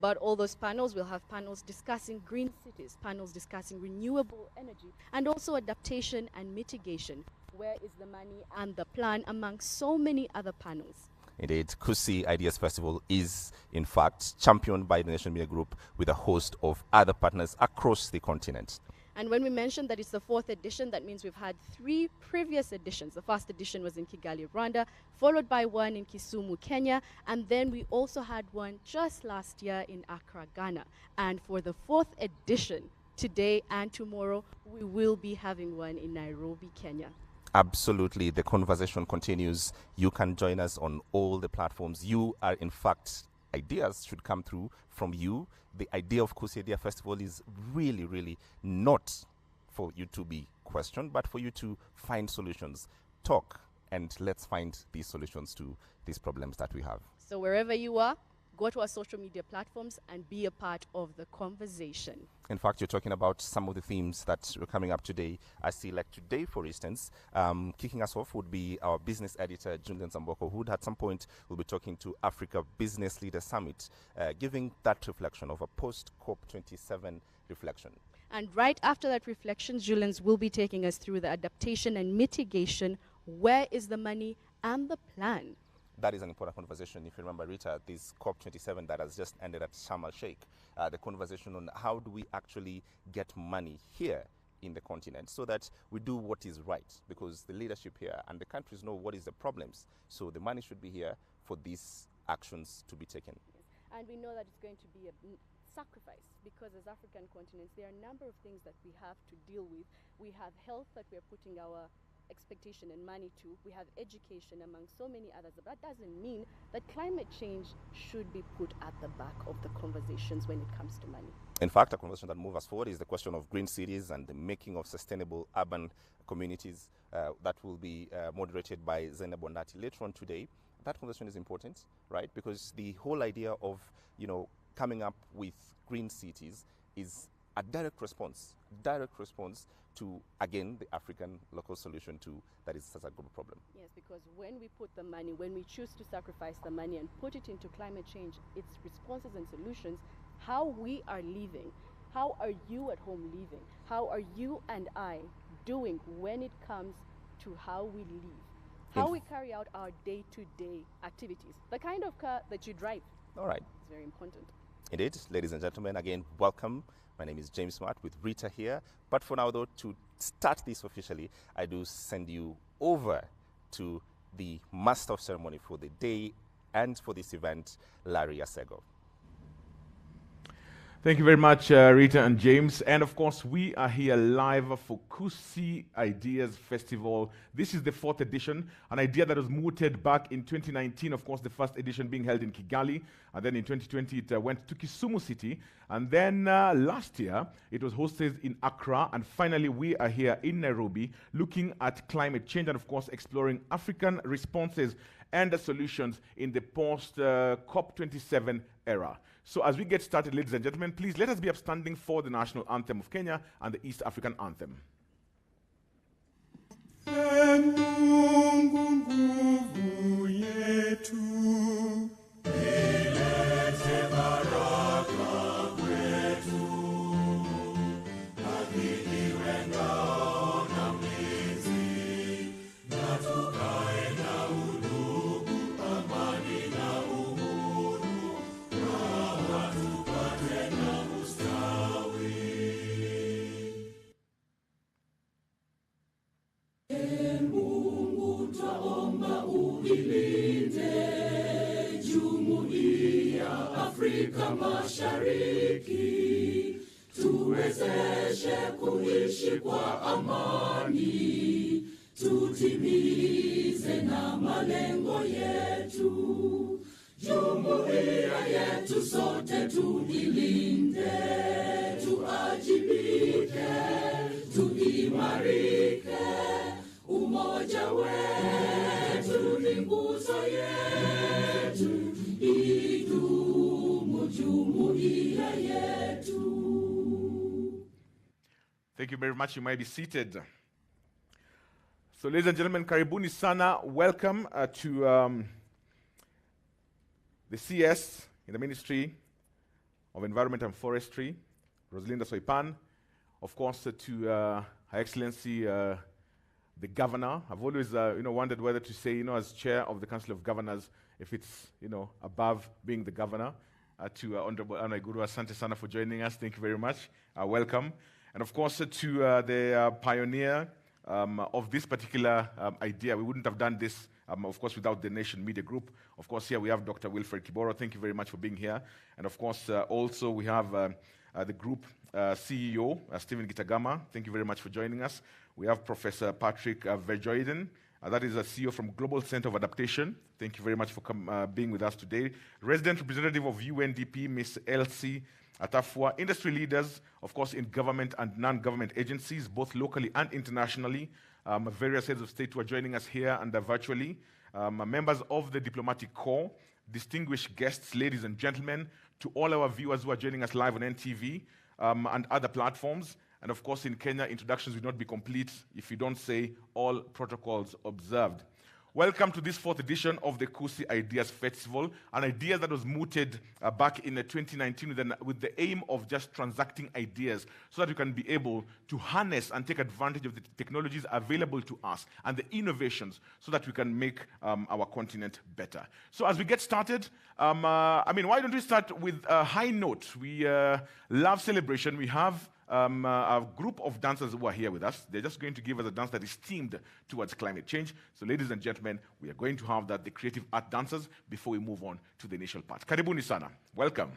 But all those panels, we'll have panels discussing green cities, panels discussing renewable energy, and also adaptation and mitigation. Where is the money and the plan, among so many other panels. Indeed, Kusi Ideas Festival is, in fact, championed by the Nation Media Group with a host of other partners across the continent. And when we mentioned that it's the 4th edition, that means we've had 3 previous editions. The first edition was in Kigali, Rwanda, followed by one in Kisumu, Kenya, and then we also had one just last year in Accra, Ghana. And for the 4th edition, today and tomorrow, we will be having one in Nairobi, Kenya. Absolutely. The conversation continues. You can join us on all the platforms. You are, in fact, ideas should come through from you. The idea of Kusi Idea Festival is really, really not for you to be questioned, but for you to find solutions. Talk, and let's find these solutions to these problems that we have. So wherever you are, go to our social media platforms and be a part of the conversation. In fact, you're talking about some of the themes that were coming up today. I see, like today, for instance, kicking us off would be our business editor, Julian Zamboko, who at some point will be talking to Africa Business Leader Summit, giving that reflection of a post-COP27 reflection. And right after that reflection, Julians will be taking us through the adaptation and mitigation. Where is the money and the plan? That is an important conversation. If you remember, Rita, this COP27 that has just ended at Sharm el-Sheikh, the conversation on how do we actually get money here in the continent so that we do what is right, because the leadership here and the countries know what is the problems. So the money should be here for these actions to be taken. Yes. And we know that it's going to be a sacrifice, because as African continents, there are a number of things that we have to deal with. We have health that we are putting our expectation and money to. We have education, among so many others. But that doesn't mean that climate change should be put at the back of the conversations when it comes to money. In fact, a conversation that moves us forward is the question of green cities and the making of sustainable urban communities. That will be moderated by Zainab Bondati later on today. That conversation is important, right? Because the whole idea of, coming up with green cities is a direct response to, again, the African local solution to that is such a global problem. Yes, because when we put the money, when we choose to sacrifice the money and put it into climate change, its responses and solutions, how we are living, how are you at home living, how are you and I doing when it comes to how we live, how we carry out our day-to-day activities, the kind of car that you drive. All right. It's very important. Indeed, ladies and gentlemen, again, welcome. My name is James Smart with Rita here. But for now, though, to start this officially, I do send you over to the master of ceremony for the day and for this event, Larry Asego. Thank you very much, Rita and James. And of course, we are here live for Kusi Ideas Festival. This is the 4th edition, an idea that was mooted back in 2019. Of course, the first edition being held in Kigali. And then in 2020, it went to Kisumu City. And then last year, it was hosted in Accra. And finally, we are here in Nairobi looking at climate change and, of course, exploring African responses and the solutions in the post-COP27 era. So as we get started, ladies and gentlemen, please let us be upstanding for the national anthem of Kenya and the East African anthem. Mashariki, tuwezeshe kuishi kwa amani, tutimize na malengo yetu. Jumuiya yetu sote tuilinde, tuajibike, tuimarike. Umoja wetu ni nguzo yetu, idumu jumuiya yetu. Thank you very much. You might be seated. So, ladies and gentlemen, karibuni sana. Welcome to the CS in the ministry of Environment and Forestry, Rosalinda Soipan, of course, to Her Excellency, the Governor. I've always, wondered whether to say, as Chair of the Council of Governors, if it's, above being the Governor. To Honorable Anna Iguru, asante sana for joining us. Thank you very much. Welcome. And of course, to the pioneer of this particular idea. We wouldn't have done this, of course, without the Nation Media Group. Of course, here we have Dr. Wilfred Kiboro. Thank you very much for being here. And of course, also we have the group CEO, Stephen Gitagama. Thank you very much for joining us. We have Professor Patrick Verjoiden. That is a CEO from Global Center of Adaptation. Thank you very much for being with us today. Resident representative of UNDP, Ms. Elsie Atafua. Industry leaders, of course, in government and non-government agencies, both locally and internationally. Various heads of state who are joining us here and virtually. Members of the diplomatic corps, distinguished guests, ladies and gentlemen, to all our viewers who are joining us live on NTV and other platforms. And of course, in Kenya, introductions will not be complete if you don't say all protocols observed. Welcome to this 4th edition of the Kusi Ideas Festival, an idea that was mooted back in 2019 with the aim of just transacting ideas so that we can be able to harness and take advantage of the technologies available to us and the innovations so that we can make our continent better. So as we get started, why don't we start with a high note? We love celebration. We have a group of dancers who are here with us. They're just going to give us a dance that is themed towards climate change. So ladies and gentlemen, we are going to have the creative art dancers before we move on to the initial part. Karibuni sana. Welcome.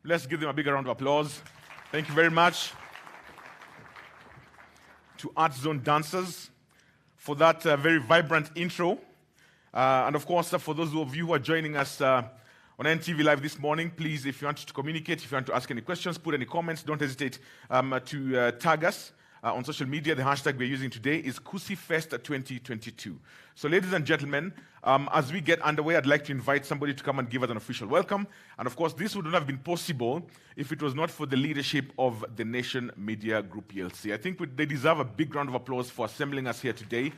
Let's give them a big round of applause. Thank you very much to Art Zone Dancers for that very vibrant intro. And of course, for those of you who are joining us on NTV Live this morning, please, if you want to communicate, if you want to ask any questions, put any comments, don't hesitate to tag us on social media. The hashtag we're using today is KusiFest2022. So ladies and gentlemen, as we get underway, I'd like to invite somebody to come and give us an official welcome. And of course, this would not have been possible if it was not for the leadership of the Nation Media Group PLC. I think they deserve a big round of applause for assembling us here today.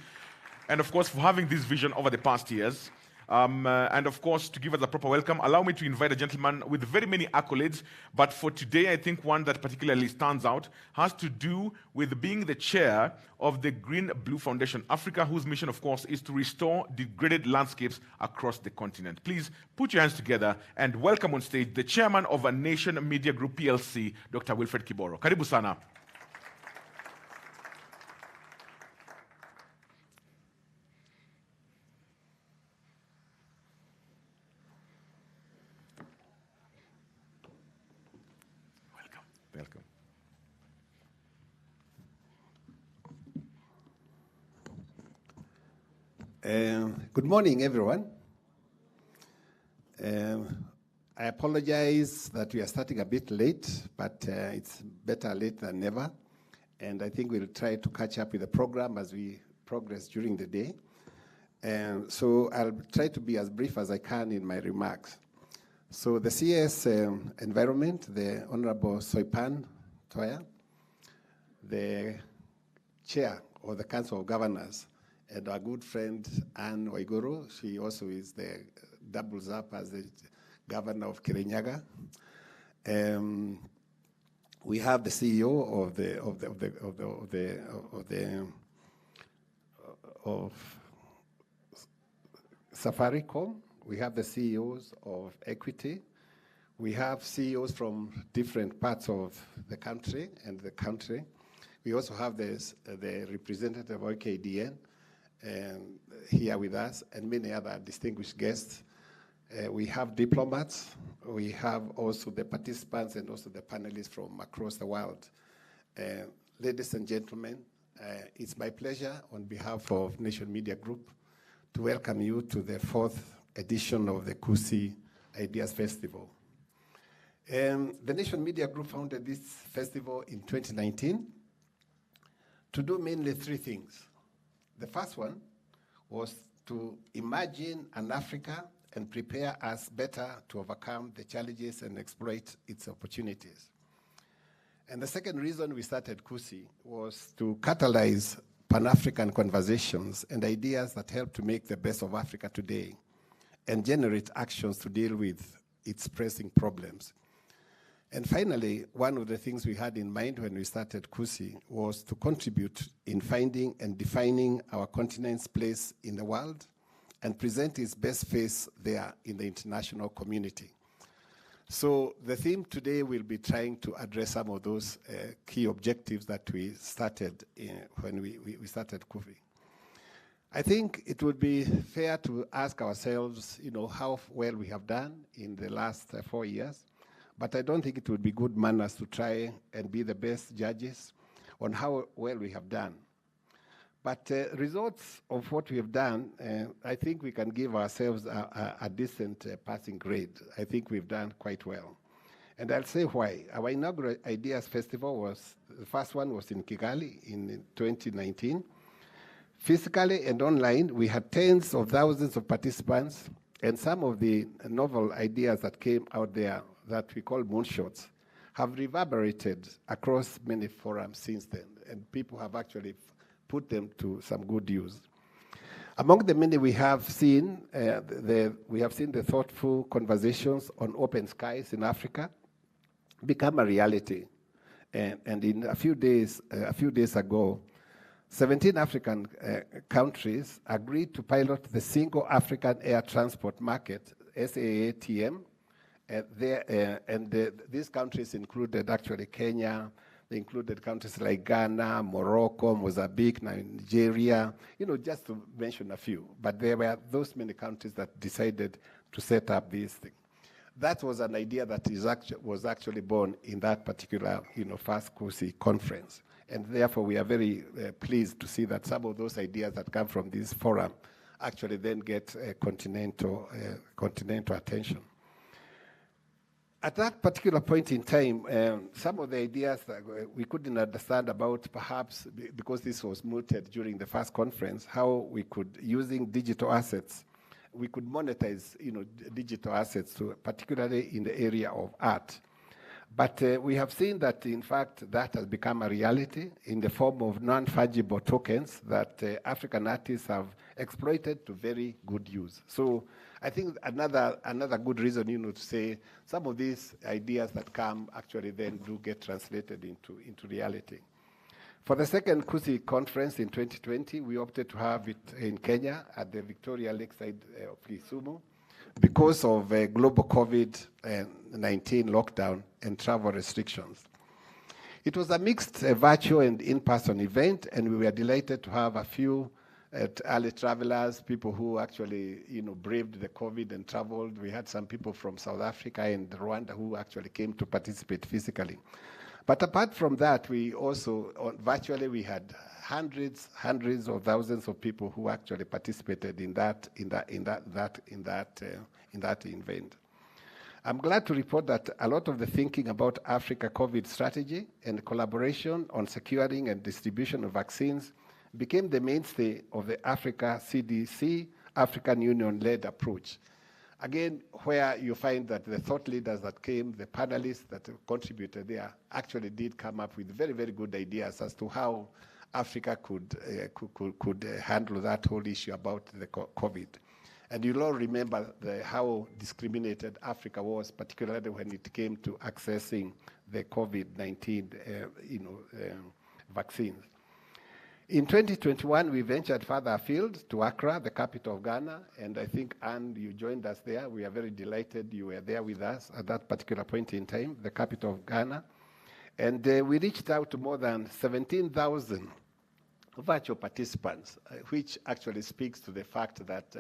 And of course, for having this vision over the past years. And of course, to give us a proper welcome, allow me to invite a gentleman with very many accolades. But for today, I think one that particularly stands out has to do with being the chair of the Green Blue Foundation Africa, whose mission, of course, is to restore degraded landscapes across the continent. Please put your hands together and welcome on stage the chairman of a Nation Media Group PLC, Dr. Wilfred Kiboro. Karibu sana. Welcome. Good morning, everyone. I apologize that we are starting a bit late, but it's better late than never. And I think we'll try to catch up with the program as we progress during the day. So I'll try to be as brief as I can in my remarks. So the CS Environment, the Honorable Soipan Toya, the Chair of the Council of Governors, and our good friend Anne Waiguru, she also is the doubles up as the Governor of Kirinyaga. We have the CEO of Safaricom. We have the CEOs of Equity. We have CEOs from different parts of the country and the country. We also have the representative of OKDN here with us and many other distinguished guests. We have diplomats. We have also the participants and also the panelists from across the world. Ladies and gentlemen, it's my pleasure on behalf of Nation Media Group to welcome you to the 4th edition of the Kusi Ideas Festival. The Nation Media Group founded this festival in 2019 to do mainly 3 things. The first one was to imagine an Africa and prepare us better to overcome the challenges and exploit its opportunities. And the second reason we started Kusi was to catalyze Pan-African conversations and ideas that help to make the best of Africa today and generate actions to deal with its pressing problems. And finally, one of the things we had in mind when we started Kusi was to contribute in finding and defining our continent's place in the world and present its best face there in the international community. So the theme today will be trying to address some of those key objectives that we started when we started Kusi. I think it would be fair to ask ourselves, how well we have done in the last 4 years, but I don't think it would be good manners to try and be the best judges on how well we have done. But results of what we have done, I think we can give ourselves a decent passing grade. I think we've done quite well. And I'll say why. Our inaugural Ideas Festival the first one was in Kigali in 2019. Physically and online, we had tens of thousands of participants, and some of the novel ideas that came out there that we call moonshots have reverberated across many forums since then, and people have actually put them to some good use. Among the many we have seen, the thoughtful conversations on open skies in Africa become a reality. And in a few days ago, 17 African countries agreed to pilot the Single African Air Transport Market, SAATM. These countries included actually Kenya. They included countries like Ghana, Morocco, Mozambique, Nigeria, just to mention a few. But there were those many countries that decided to set up these things. that was an idea that was actually born in that particular, first Kusi conference. And therefore, we are very pleased to see that some of those ideas that come from this forum actually then get continental attention. At that particular point in time, some of the ideas that we couldn't understand about, perhaps because this was mooted during the first conference, how we could, using digital assets, we could monetize, digital assets, particularly in the area of art. But we have seen that, in fact, that has become a reality in the form of non-fungible tokens that African artists have exploited to very good use. So I think another good reason, to say some of these ideas that come actually then do get translated into reality. For the second Kusi conference in 2020, we opted to have it in Kenya at the Victoria Lakeside of Kisumu because of global COVID-19 lockdown and travel restrictions. It was a mixed virtual and in-person event, and we were delighted to have a few early travelers, people who actually, braved the COVID and traveled. We had some people from South Africa and Rwanda who actually came to participate physically. But apart from that, we also, virtually, we had hundreds of thousands of people who actually participated in that event. I'm glad to report that a lot of the thinking about Africa COVID strategy and collaboration on securing and distribution of vaccines became the mainstay of the Africa CDC, African Union-led approach. Again, where you find that the thought leaders that came, the panelists that contributed there, actually did come up with very, very good ideas as to how Africa could handle that whole issue about the COVID. And you'll all remember how discriminated Africa was, particularly when it came to accessing the COVID-19 vaccines. In 2021, we ventured further afield to Accra, the capital of Ghana, and I think, Anne, you joined us there. We are very delighted you were there with us at that particular point in time, the capital of Ghana. And we reached out to more than 17,000 virtual participants, which actually speaks to the fact that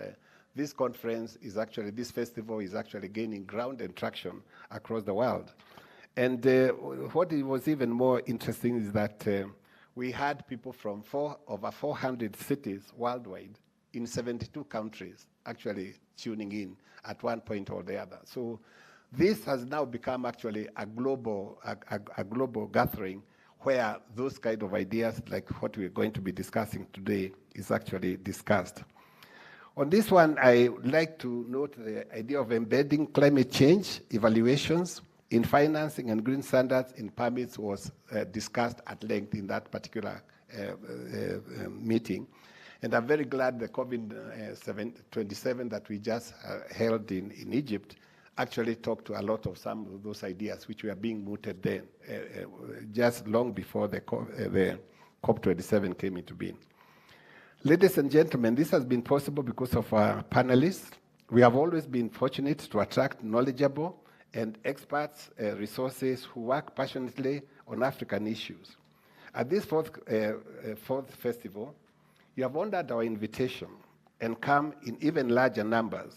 this festival is actually gaining ground and traction across the world. And what was even more interesting is that we had people from over 400 cities worldwide in 72 countries actually tuning in at one point or the other. So this has now become actually a global gathering where those kind of ideas like what we're going to be discussing today is actually discussed. On this one, I would like to note the idea of embedding climate change evaluations in financing and green standards in permits was discussed at length in that particular meeting. And I'm very glad the COVID-27 that we just held in Egypt actually talked to a lot of some of those ideas which were being mooted then, just long before the COP27 came into being. Ladies and gentlemen, this has been possible because of our panelists. We have always been fortunate to attract knowledgeable and experts, resources who work passionately on African issues. At this fourth festival, you have honored our invitation and come in even larger numbers.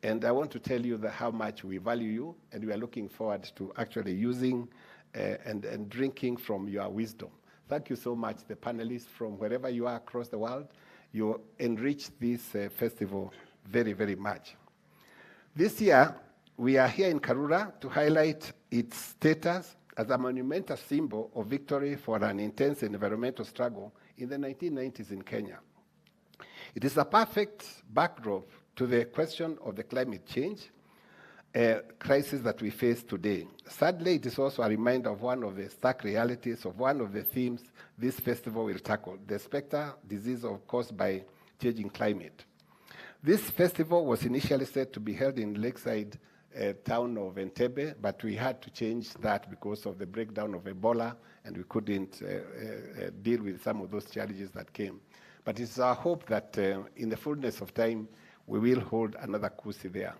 And I want to tell you how much we value you, and we are looking forward to actually using and drinking from your wisdom. Thank you so much, the panelists from wherever you are across the world. You enrich this festival very, very much. This year, we are here in Karura to highlight its status as a monumental symbol of victory for an intense environmental struggle in the 1990s in Kenya. It is a perfect backdrop to the question of the climate change crisis that we face today. Sadly, it is also a reminder of one of the stark realities of one of the themes this festival will tackle, the spectre disease caused by changing climate. This festival was initially set to be held in Lakeside town of Entebbe, but we had to change that because of the breakdown of Ebola, and we couldn't deal with some of those challenges that came. But it's our hope that in the fullness of time, we will hold another Kusi there.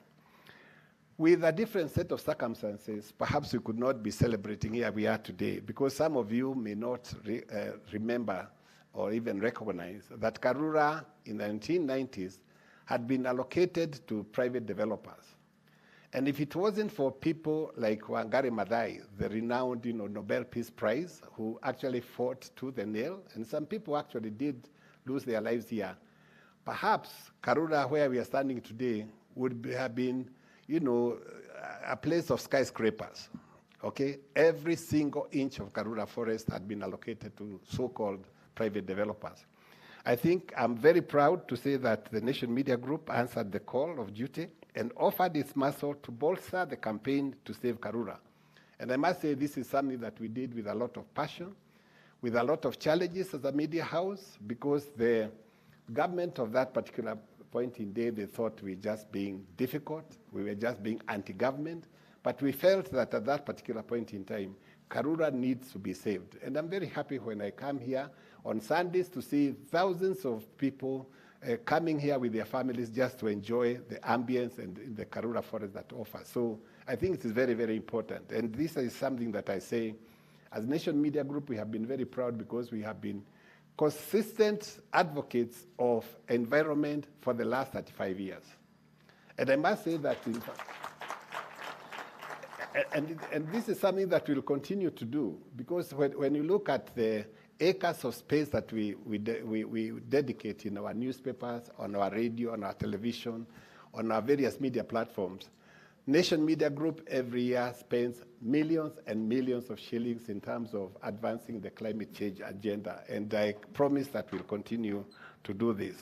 With a different set of circumstances, perhaps we could not be celebrating here we are today, because some of you may not remember or even recognize that Karura in the 1990s had been allocated to private developers. And if it wasn't for people like Wangari Maathai, the renowned Nobel Peace Prize, who actually fought tooth and nail, and some people actually did lose their lives here, perhaps Karura, where we are standing today, would have been, a place of skyscrapers. Okay? Every single inch of Karura forest had been allocated to so-called private developers. I think I'm very proud to say that the Nation Media Group answered the call of duty and offered its muscle to bolster the campaign to save Karura. And I must say this is something that we did with a lot of passion, with a lot of challenges as a media house, because the government of that particular point in day, they thought we were just being difficult, we were just being anti-government, but we felt that at that particular point in time, Karura needs to be saved. And I'm very happy when I come here on Sundays to see thousands of people coming here with their families just to enjoy the ambience and the Karura forest that offers. So I think it is very, very important. And this is something that I say, as Nation Media Group, we have been very proud because we have been consistent advocates of environment for the last 35 years. And I must say that, in fact, and this is something that we'll continue to do, because when you look at the acres of space that we dedicate in our newspapers, on our radio, on our television, on our various media platforms, Nation Media Group every year spends millions and millions of shillings in terms of advancing the climate change agenda, and I promise that we'll continue to do this.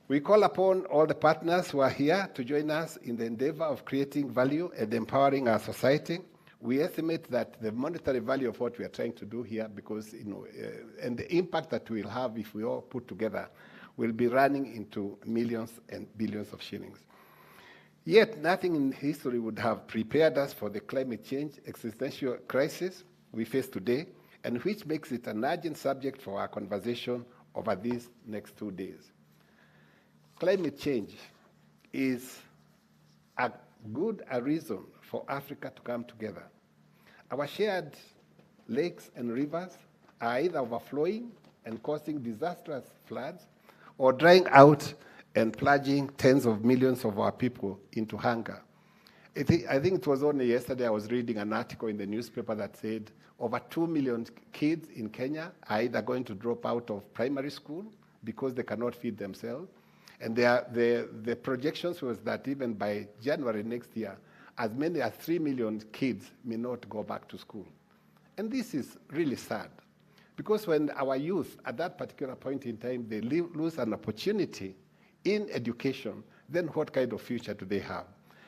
We call upon all the partners who are here to join us in the endeavor of creating value and empowering our society. We estimate that the monetary value of what we are trying to do here, because and the impact that we'll have if we all put together, will be running into millions and billions of shillings. Yet nothing in history would have prepared us for the climate change existential crisis we face today, and which makes it an urgent subject for our conversation over these next 2 days. Climate change is a good reason for Africa to come together. Our shared lakes and rivers are either overflowing and causing disastrous floods, or drying out and plunging tens of millions of our people into hunger. I think it was only yesterday I was reading an article in the newspaper that said over 2 million kids in Kenya are either going to drop out of primary school because they cannot feed themselves. And the projections was that even by January next year, as many as 3 million kids may not go back to school. And this is really sad, because when our youth at that particular point in time, they lose an opportunity in education, then what kind of future do they have?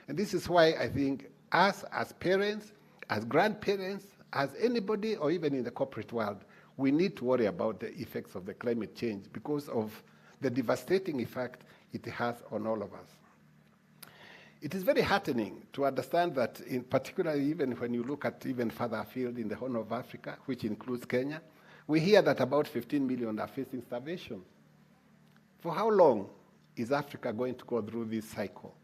And this is why I think us as parents, as grandparents, as anybody, or even in the corporate world, we need to worry about the effects of the climate change because of the devastating effect it has on all of us. It is very heartening to understand that, in particular, even when you look at even further afield in the Horn of Africa, which includes Kenya, we hear that about 15 million are facing starvation. For how long is Africa going to go through this cycle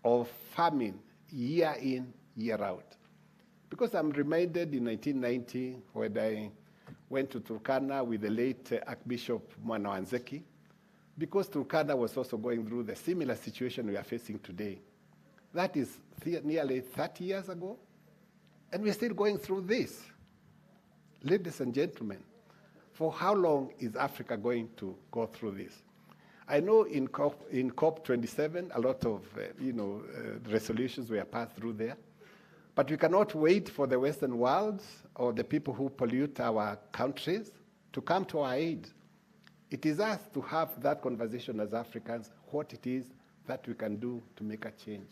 of famine year in, year out? Because I'm reminded in 1990 when I went to Turkana with the late Archbishop Mwanawanzeki, because Turkana was also going through the similar situation we are facing today. That is nearly 30 years ago, and we're still going through this. Ladies and gentlemen, for how long is Africa going to go through this? I know in COP27, a lot of resolutions were passed through there, but we cannot wait for the Western world or the people who pollute our countries to come to our aid. It is us to have that conversation as Africans, what it is that we can do to make a change.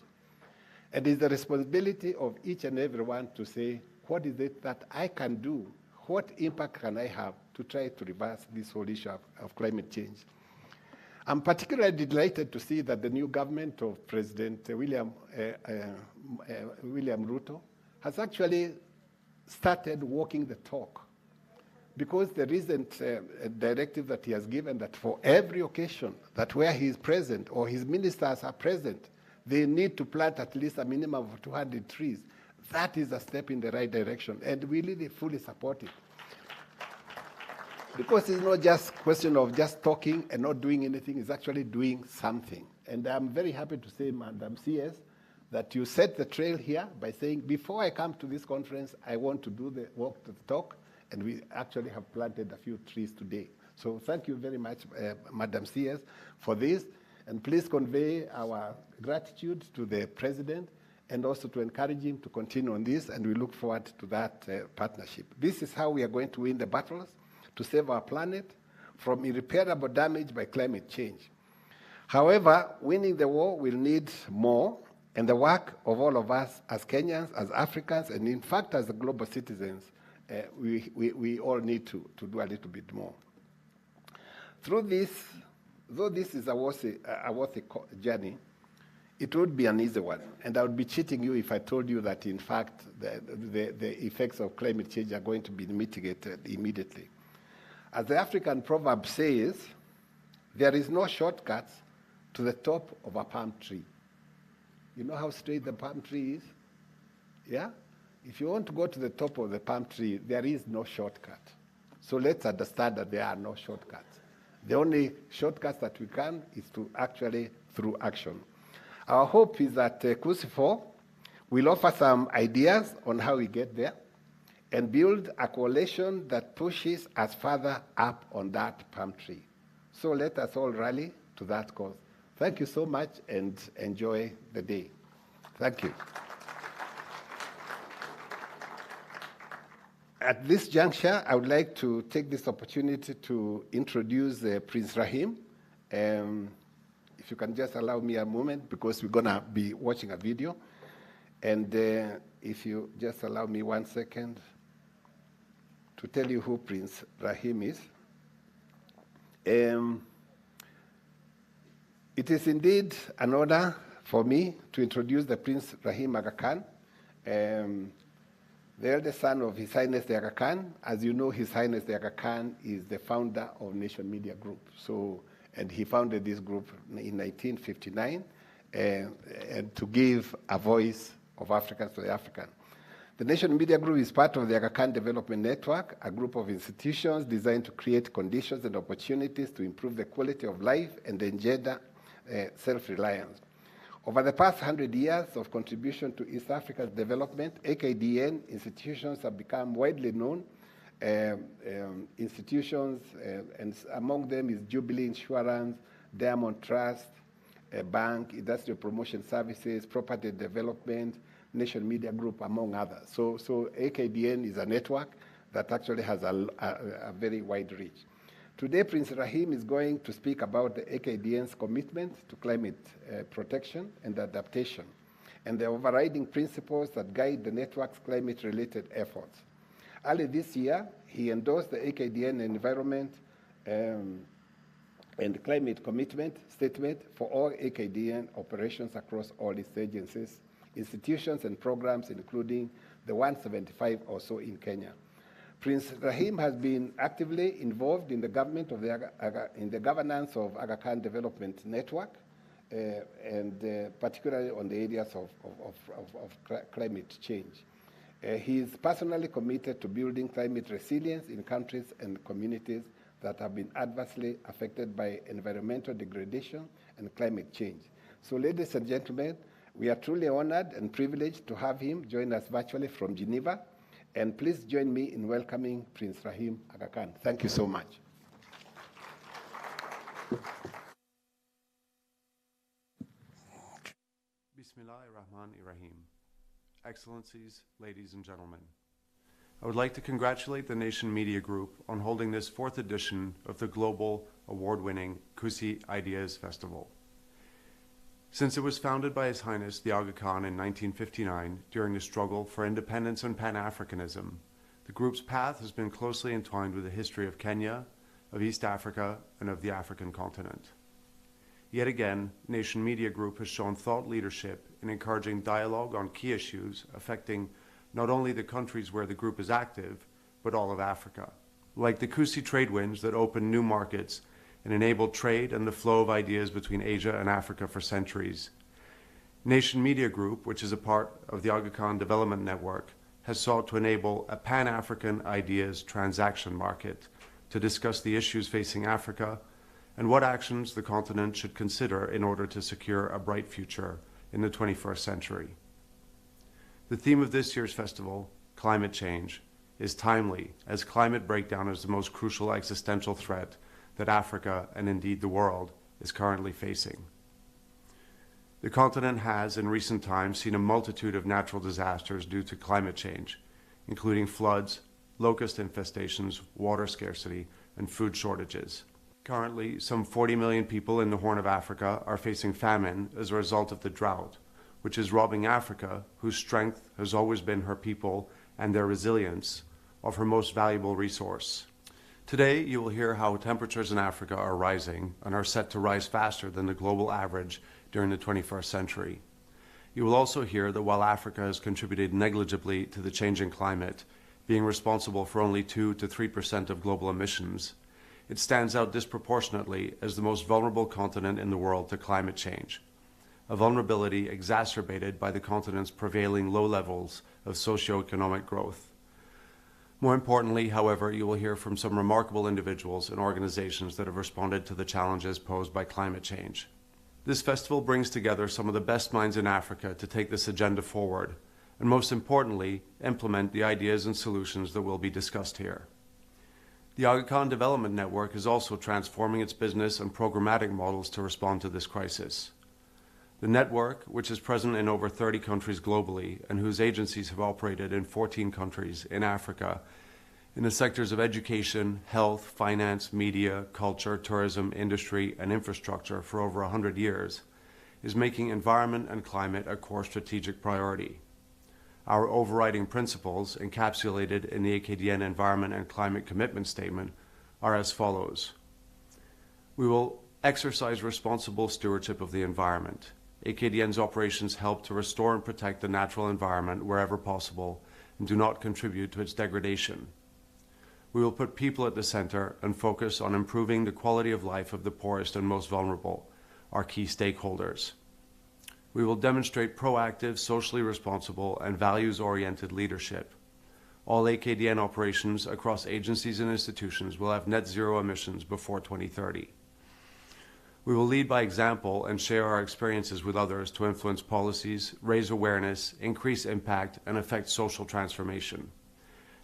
And it's the responsibility of each and every one to say, what is it that I can do? What impact can I have to try to reverse this whole issue of climate change? I'm particularly delighted to see that the new government of President William Ruto has actually started walking the talk, because the recent directive that he has given that for every occasion that where he is present or his ministers are present, they need to plant at least a minimum of 200 trees. That is a step in the right direction, and we really fully support it. Because it's not just a question of just talking and not doing anything, it's actually doing something. And I'm very happy to say, Madam CS, that you set the trail here by saying, before I come to this conference, I want to do the walk to the talk, and we actually have planted a few trees today. So thank you very much, Madam CS, for this, and please convey our gratitude to the President and also to encourage him to continue on this, and we look forward to that partnership. This is how we are going to win the battles to save our planet from irreparable damage by climate change. However, winning the war will need more, and the work of all of us as Kenyans, as Africans, and in fact as global citizens, we all need to do a little bit more. Through this, though this is a worthy journey, it would be an easy one. And I would be cheating you if I told you that, in fact, the effects of climate change are going to be mitigated immediately. As the African proverb says, there is no shortcut to the top of a palm tree. You know how straight the palm tree is? Yeah? If you want to go to the top of the palm tree, there is no shortcut. So let's understand that there are no shortcuts. The only shortcuts that we can is to actually through action. Our hope is that Kusi 4 will offer some ideas on how we get there and build a coalition that pushes us further up on that palm tree. So let us all rally to that cause. Thank you so much and enjoy the day. Thank you. At this juncture, I would like to take this opportunity to introduce Prince Rahim. If you can just allow me a moment, because we're going to be watching a video. And if you just allow me 1 second to tell you who Prince Rahim is. It is indeed an honor for me to introduce the Prince Rahim Aga Khan, the eldest son of His Highness the Aga Khan. As you know, His Highness the Aga Khan is the founder of Nation Media Group. And he founded this group in 1959 and to give a voice of Africans to the African. The Nation Media Group is part of the Aga Khan Development Network, a group of institutions designed to create conditions and opportunities to improve the quality of life and engender self-reliance. Over the past 100 years of contribution to East Africa's development, AKDN institutions have become widely known institutions, and among them is Jubilee Insurance, Diamond Trust, Bank, Industrial Promotion Services, Property Development, Nation Media Group, among others. So AKDN is a network that actually has a very wide reach. Today, Prince Rahim is going to speak about the AKDN's commitment to climate protection and adaptation, and the overriding principles that guide the network's climate-related efforts. Early this year, he endorsed the AKDN Environment and Climate Commitment Statement for all AKDN operations across all its agencies, institutions, and programs, including the 175 or so in Kenya. Prince Rahim has been actively involved in the government of in the governance of Aga Khan Development Network, and particularly on the areas of climate change. He is personally committed to building climate resilience in countries and communities that have been adversely affected by environmental degradation and climate change. So, ladies and gentlemen, we are truly honored and privileged to have him join us virtually from Geneva. And please join me in welcoming Prince Rahim Aga Khan. Thank you so much. Bismillahirrahmanirrahim. Excellencies, ladies and gentlemen, I would like to congratulate the Nation Media Group on holding this 4th edition of the global award-winning Kusi Ideas Festival. Since it was founded by His Highness the Aga Khan in 1959 during the struggle for independence and Pan-Africanism, the group's path has been closely entwined with the history of Kenya, of East Africa, and of the African continent. Yet again, Nation Media Group has shown thought leadership in encouraging dialogue on key issues affecting not only the countries where the group is active, but all of Africa, like the Kusi trade winds that opened new markets and enabled trade and the flow of ideas between Asia and Africa for centuries. Nation Media Group, which is a part of the Aga Khan Development Network, has sought to enable a Pan-African ideas transaction market to discuss the issues facing Africa and what actions the continent should consider in order to secure a bright future in the 21st century. The theme of this year's festival, climate change, is timely, as climate breakdown is the most crucial existential threat that Africa, and indeed the world, is currently facing. The continent has, in recent times, seen a multitude of natural disasters due to climate change, including floods, locust infestations, water scarcity, and food shortages. Currently, some 40 million people in the Horn of Africa are facing famine as a result of the drought, which is robbing Africa, whose strength has always been her people and their resilience, of her most valuable resource. Today, you will hear how temperatures in Africa are rising and are set to rise faster than the global average during the 21st century. You will also hear that while Africa has contributed negligibly to the changing climate, being responsible for only 2 to 3% of global emissions, it stands out disproportionately as the most vulnerable continent in the world to climate change, a vulnerability exacerbated by the continent's prevailing low levels of socioeconomic growth. More importantly, however, you will hear from some remarkable individuals and organizations that have responded to the challenges posed by climate change. This festival brings together some of the best minds in Africa to take this agenda forward, and most importantly, implement the ideas and solutions that will be discussed here. The Aga Khan Development Network is also transforming its business and programmatic models to respond to this crisis. The network, which is present in over 30 countries globally and whose agencies have operated in 14 countries in Africa, in the sectors of education, health, finance, media, culture, tourism, industry, and infrastructure for over 100 years, is making environment and climate a core strategic priority. Our overriding principles, encapsulated in the AKDN Environment and Climate Commitment Statement, are as follows. We will exercise responsible stewardship of the environment. AKDN's operations help to restore and protect the natural environment wherever possible and do not contribute to its degradation. We will put people at the center and focus on improving the quality of life of the poorest and most vulnerable, our key stakeholders. We will demonstrate proactive, socially responsible, and values-oriented leadership. All AKDN operations across agencies and institutions will have net zero emissions before 2030. We will lead by example and share our experiences with others to influence policies, raise awareness, increase impact, and affect social transformation.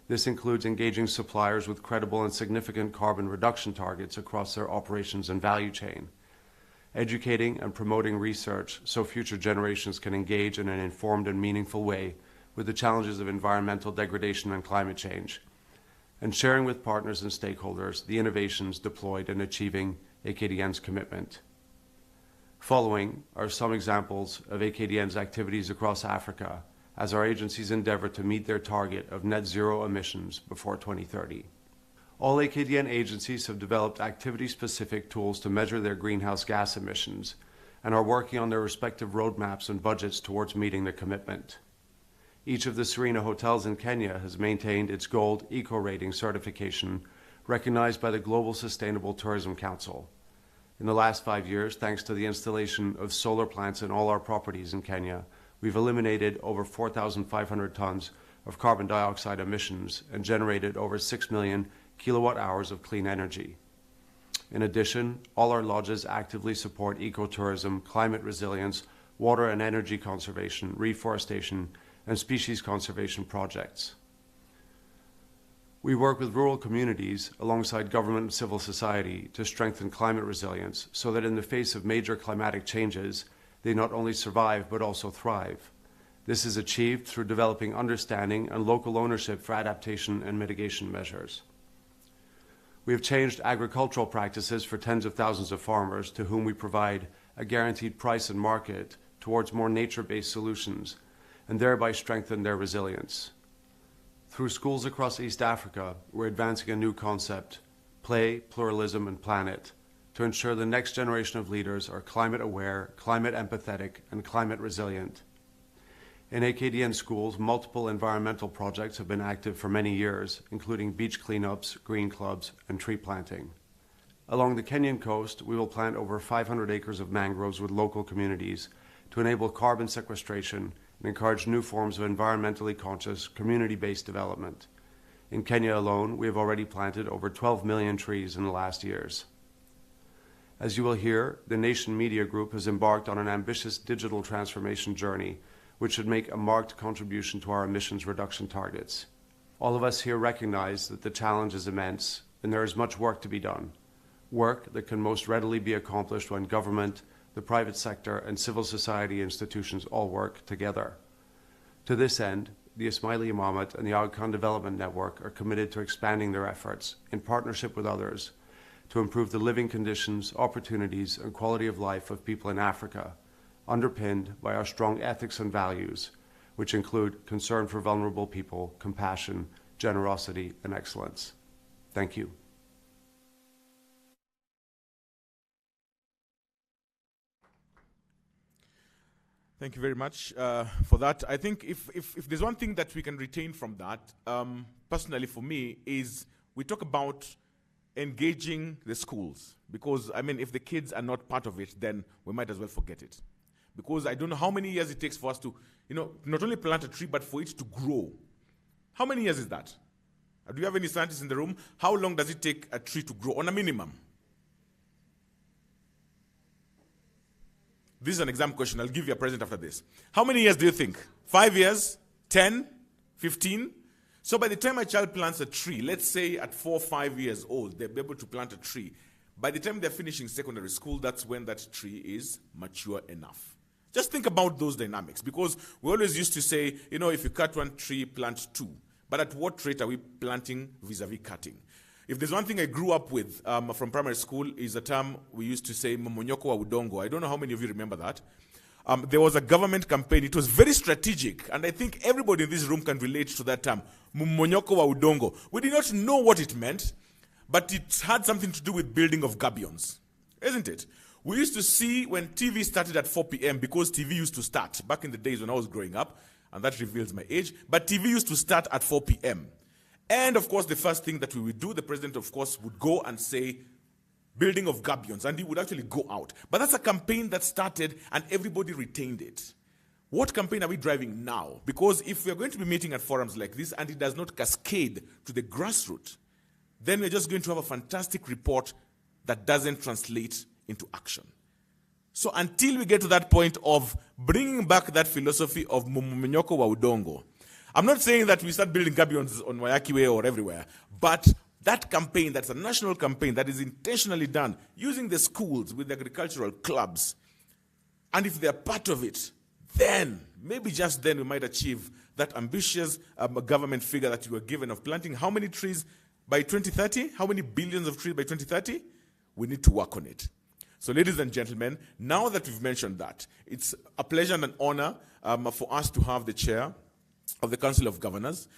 This includes engaging suppliers with credible and significant carbon reduction targets across their operations and value chain, educating and promoting research so future generations can engage in an informed and meaningful way with the challenges of environmental degradation and climate change, and sharing with partners and stakeholders the innovations deployed in achieving AKDN's commitment. Following are some examples of AKDN's activities across Africa as our agencies endeavor to meet their target of net zero emissions before 2030. All AKDN agencies have developed activity-specific tools to measure their greenhouse gas emissions and are working on their respective roadmaps and budgets towards meeting the commitment. Each of the Serena hotels in Kenya has maintained its Gold Eco Rating certification, recognized by the Global Sustainable Tourism Council. In the last 5 years, thanks to the installation of solar plants in all our properties in Kenya, we've eliminated over 4,500 tons of carbon dioxide emissions and generated over 6 million kilowatt hours of clean energy. In addition, all our lodges actively support ecotourism, climate resilience, water and energy conservation, reforestation, and species conservation projects. We work with rural communities alongside government and civil society to strengthen climate resilience so that in the face of major climatic changes, they not only survive but also thrive. This is achieved through developing understanding and local ownership for adaptation and mitigation measures. We have changed agricultural practices for tens of thousands of farmers to whom we provide a guaranteed price and market towards more nature-based solutions and thereby strengthen their resilience. Through schools across East Africa, we're advancing a new concept, play, pluralism, and planet, to ensure the next generation of leaders are climate aware, climate empathetic, and climate resilient. In AKDN schools, multiple environmental projects have been active for many years, including beach cleanups, green clubs, and tree planting. Along the Kenyan coast, we will plant over 500 acres of mangroves with local communities to enable carbon sequestration and encourage new forms of environmentally conscious, community-based development. In Kenya alone, we have already planted over 12 million trees in the last years. As you will hear, the Nation Media Group has embarked on an ambitious digital transformation journey, which should make a marked contribution to our emissions reduction targets. All of us here recognize that the challenge is immense and there is much work to be done. Work that can most readily be accomplished when government, the private sector, and civil society institutions all work together. To this end, the Ismaili Imamate and the Aga Khan Development Network are committed to expanding their efforts in partnership with others to improve the living conditions, opportunities, and quality of life of people in Africa, underpinned by our strong ethics and values, which include concern for vulnerable people, compassion, generosity, and excellence. Thank you. Thank you very much for that. I think if there's one thing that we can retain from that, personally for me, is we talk about engaging the schools. Because, I mean, if the kids are not part of it, then we might as well forget it. Because I don't know how many years it takes for us to, not only plant a tree, but for it to grow. How many years is that? Do you have any scientists in the room? How long does it take a tree to grow on a minimum? This is an exam question. I'll give you a present after this. How many years do you think? 5 years? 10? 15? So by the time a child plants a tree, let's say at 4 or 5 years old, they'll be able to plant a tree. By the time they're finishing secondary school, that's when that tree is mature enough. Just think about those dynamics, because we always used to say, if you cut one tree, plant two. But at what rate are we planting vis-a-vis cutting? If there's one thing I grew up with from primary school is a term we used to say, mmomonyoko wa udongo. I don't know how many of you remember that. There was a government campaign. It was very strategic, and I think everybody in this room can relate to that term, mmomonyoko wa udongo. We did not know what it meant, but it had something to do with building of gabions, isn't it? We used to see when TV started at 4 p.m. because TV used to start back in the days when I was growing up, and that reveals my age, but TV used to start at 4 p.m. And, of course, the first thing that we would do, the president, of course, would go and say, building of gabions, and he would actually go out. But that's a campaign that started, and everybody retained it. What campaign are we driving now? Because if we're going to be meeting at forums like this, and it does not cascade to the grassroots, then we're just going to have a fantastic report that doesn't translate into action. So until we get to that point of bringing back that philosophy of mmomonyoko wa udongo, I'm not saying that we start building gabions on Wayaki Way or everywhere, but that campaign, that's a national campaign that is intentionally done using the schools with the agricultural clubs, and if they're part of it, then, maybe just then we might achieve that ambitious government figure that you were given of planting how many trees by 2030? How many billions of trees by 2030? We need to work on it. So ladies and gentlemen, now that we've mentioned that, it's a pleasure and an honor for us to have the chair of the Council of Governors,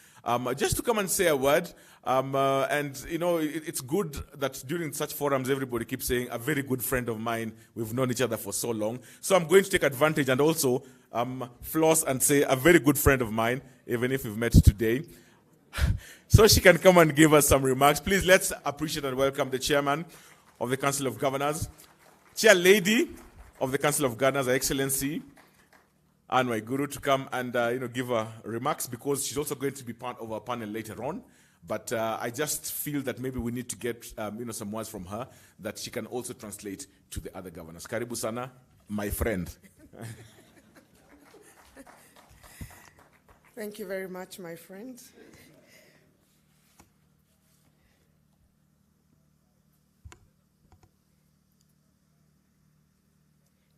just to come and say a word. It's good that during such forums, everybody keeps saying, a very good friend of mine, we've known each other for so long. So I'm going to take advantage and also floss and say, a very good friend of mine, even if we've met today. So she can come and give us some remarks. Please, let's appreciate and welcome the chairman of the Council of Governors, chair lady of the Council of Governors, Her Excellency, and my guru, to come and give her remarks, because she's also going to be part of our panel later on. But I just feel that maybe we need to get some words from her that she can also translate to the other governors. Karibu sana, my friend. Thank you very much, my friend.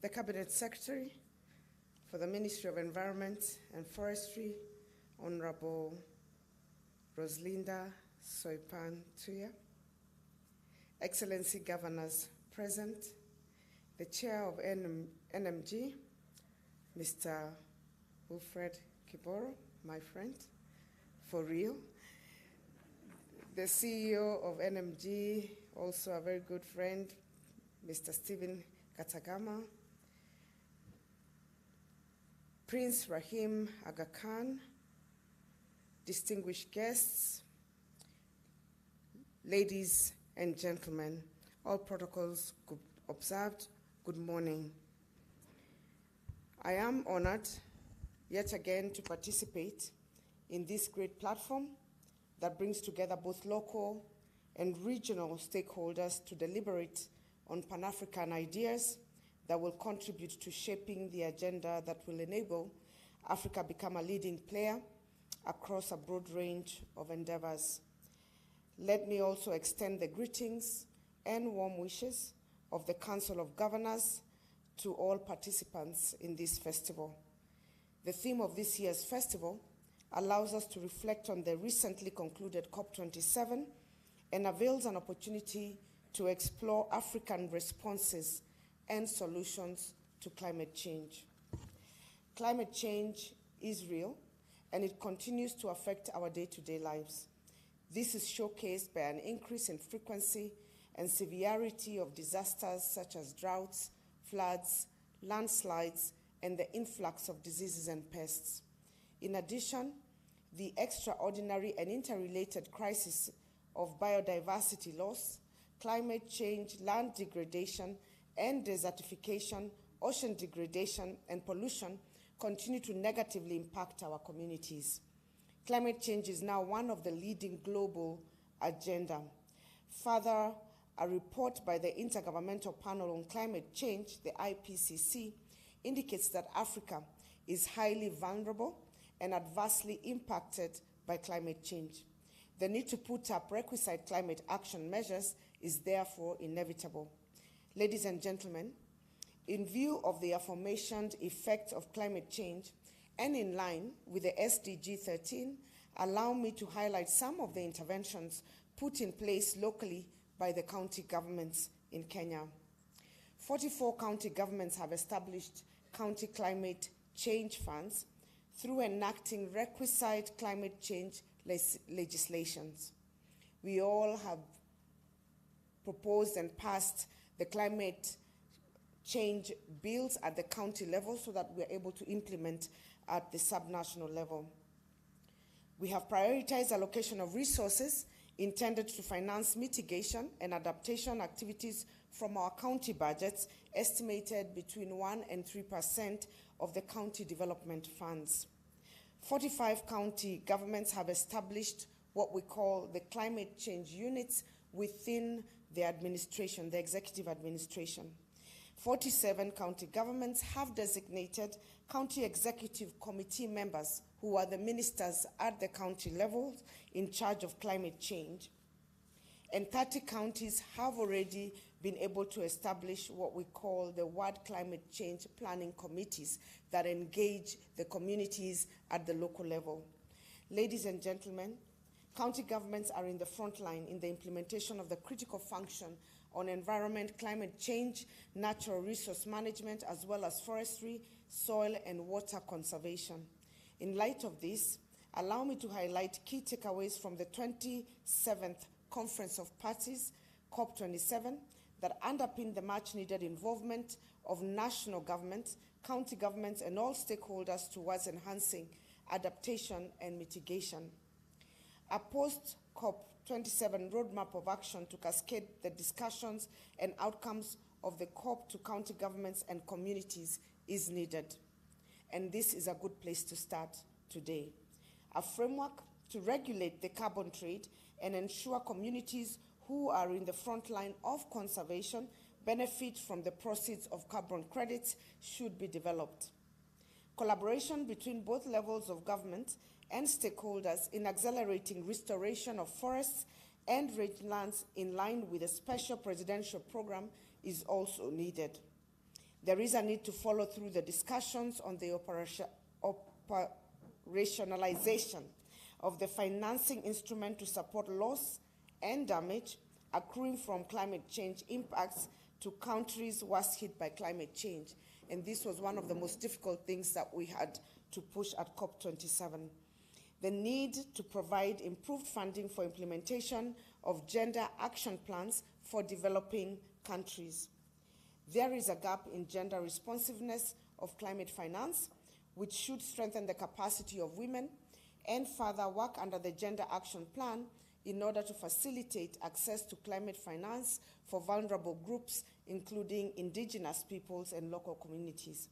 The Cabinet Secretary for the Ministry of Environment and Forestry, Honorable Roslinda Soipan Tuya, Excellency Governors present, the Chair of NMG, Mr. Wilfred Kiboro, my friend, for real, the CEO of NMG, also a very good friend, Mr. Stephen Katagama, Prince Rahim Aga Khan, distinguished guests, ladies and gentlemen, all protocols observed, good morning. I am honored yet again to participate in this great platform that brings together both local and regional stakeholders to deliberate on Pan-African ideas that will contribute to shaping the agenda that will enable Africa become a leading player across a broad range of endeavors. Let me also extend the greetings and warm wishes of the Council of Governors to all participants in this festival. The theme of this year's festival allows us to reflect on the recently concluded COP27 and avails an opportunity to explore African responses and solutions to climate change. Climate change is real, and it continues to affect our day-to-day lives. This is showcased by an increase in frequency and severity of disasters such as droughts, floods, landslides, and the influx of diseases and pests. In addition, the extraordinary and interrelated crisis of biodiversity loss, climate change, land degradation, and desertification, ocean degradation, and pollution continue to negatively impact our communities. Climate change is now one of the leading global agenda. Further, a report by the Intergovernmental Panel on Climate Change, the IPCC, indicates that Africa is highly vulnerable and adversely impacted by climate change. The need to put up requisite climate action measures is therefore inevitable. Ladies and gentlemen, in view of the aforementioned effects of climate change and in line with the SDG 13, allow me to highlight some of the interventions put in place locally by the county governments in Kenya. 44 county governments have established county climate change funds through enacting requisite climate change legislations. We all have proposed and passed the climate change bills at the county level so that we're able to implement at the subnational level. We have prioritized allocation of resources intended to finance mitigation and adaptation activities from our county budgets, estimated between 1 and 3% of the county development funds. 45 county governments have established what we call the climate change units within the administration, the executive administration. 47 county governments have designated county executive committee members who are the ministers at the county level in charge of climate change. And 30 counties have already been able to establish what we call the ward climate change planning committees that engage the communities at the local level. Ladies and gentlemen, county governments are in the front line in the implementation of the critical function on environment, climate change, natural resource management, as well as forestry, soil, and water conservation. In light of this, allow me to highlight key takeaways from the 27th Conference of Parties, COP27, that underpin the much-needed involvement of national governments, county governments, and all stakeholders towards enhancing adaptation and mitigation. A post-COP27 roadmap of action to cascade the discussions and outcomes of the COP to county governments and communities is needed. And this is a good place to start today. A framework to regulate the carbon trade and ensure communities who are in the front line of conservation benefit from the proceeds of carbon credits should be developed. Collaboration between both levels of government and stakeholders in accelerating restoration of forests and rangelands in line with a special presidential program is also needed. There is a need to follow through the discussions on the operationalization of the financing instrument to support loss and damage accruing from climate change impacts to countries worst hit by climate change. And this was one of the most difficult things that we had to push at COP27. The need to provide improved funding for implementation of gender action plans for developing countries. There is a gap in gender responsiveness of climate finance, which should strengthen the capacity of women and further work under the Gender Action Plan in order to facilitate access to climate finance for vulnerable groups, including indigenous peoples and local communities.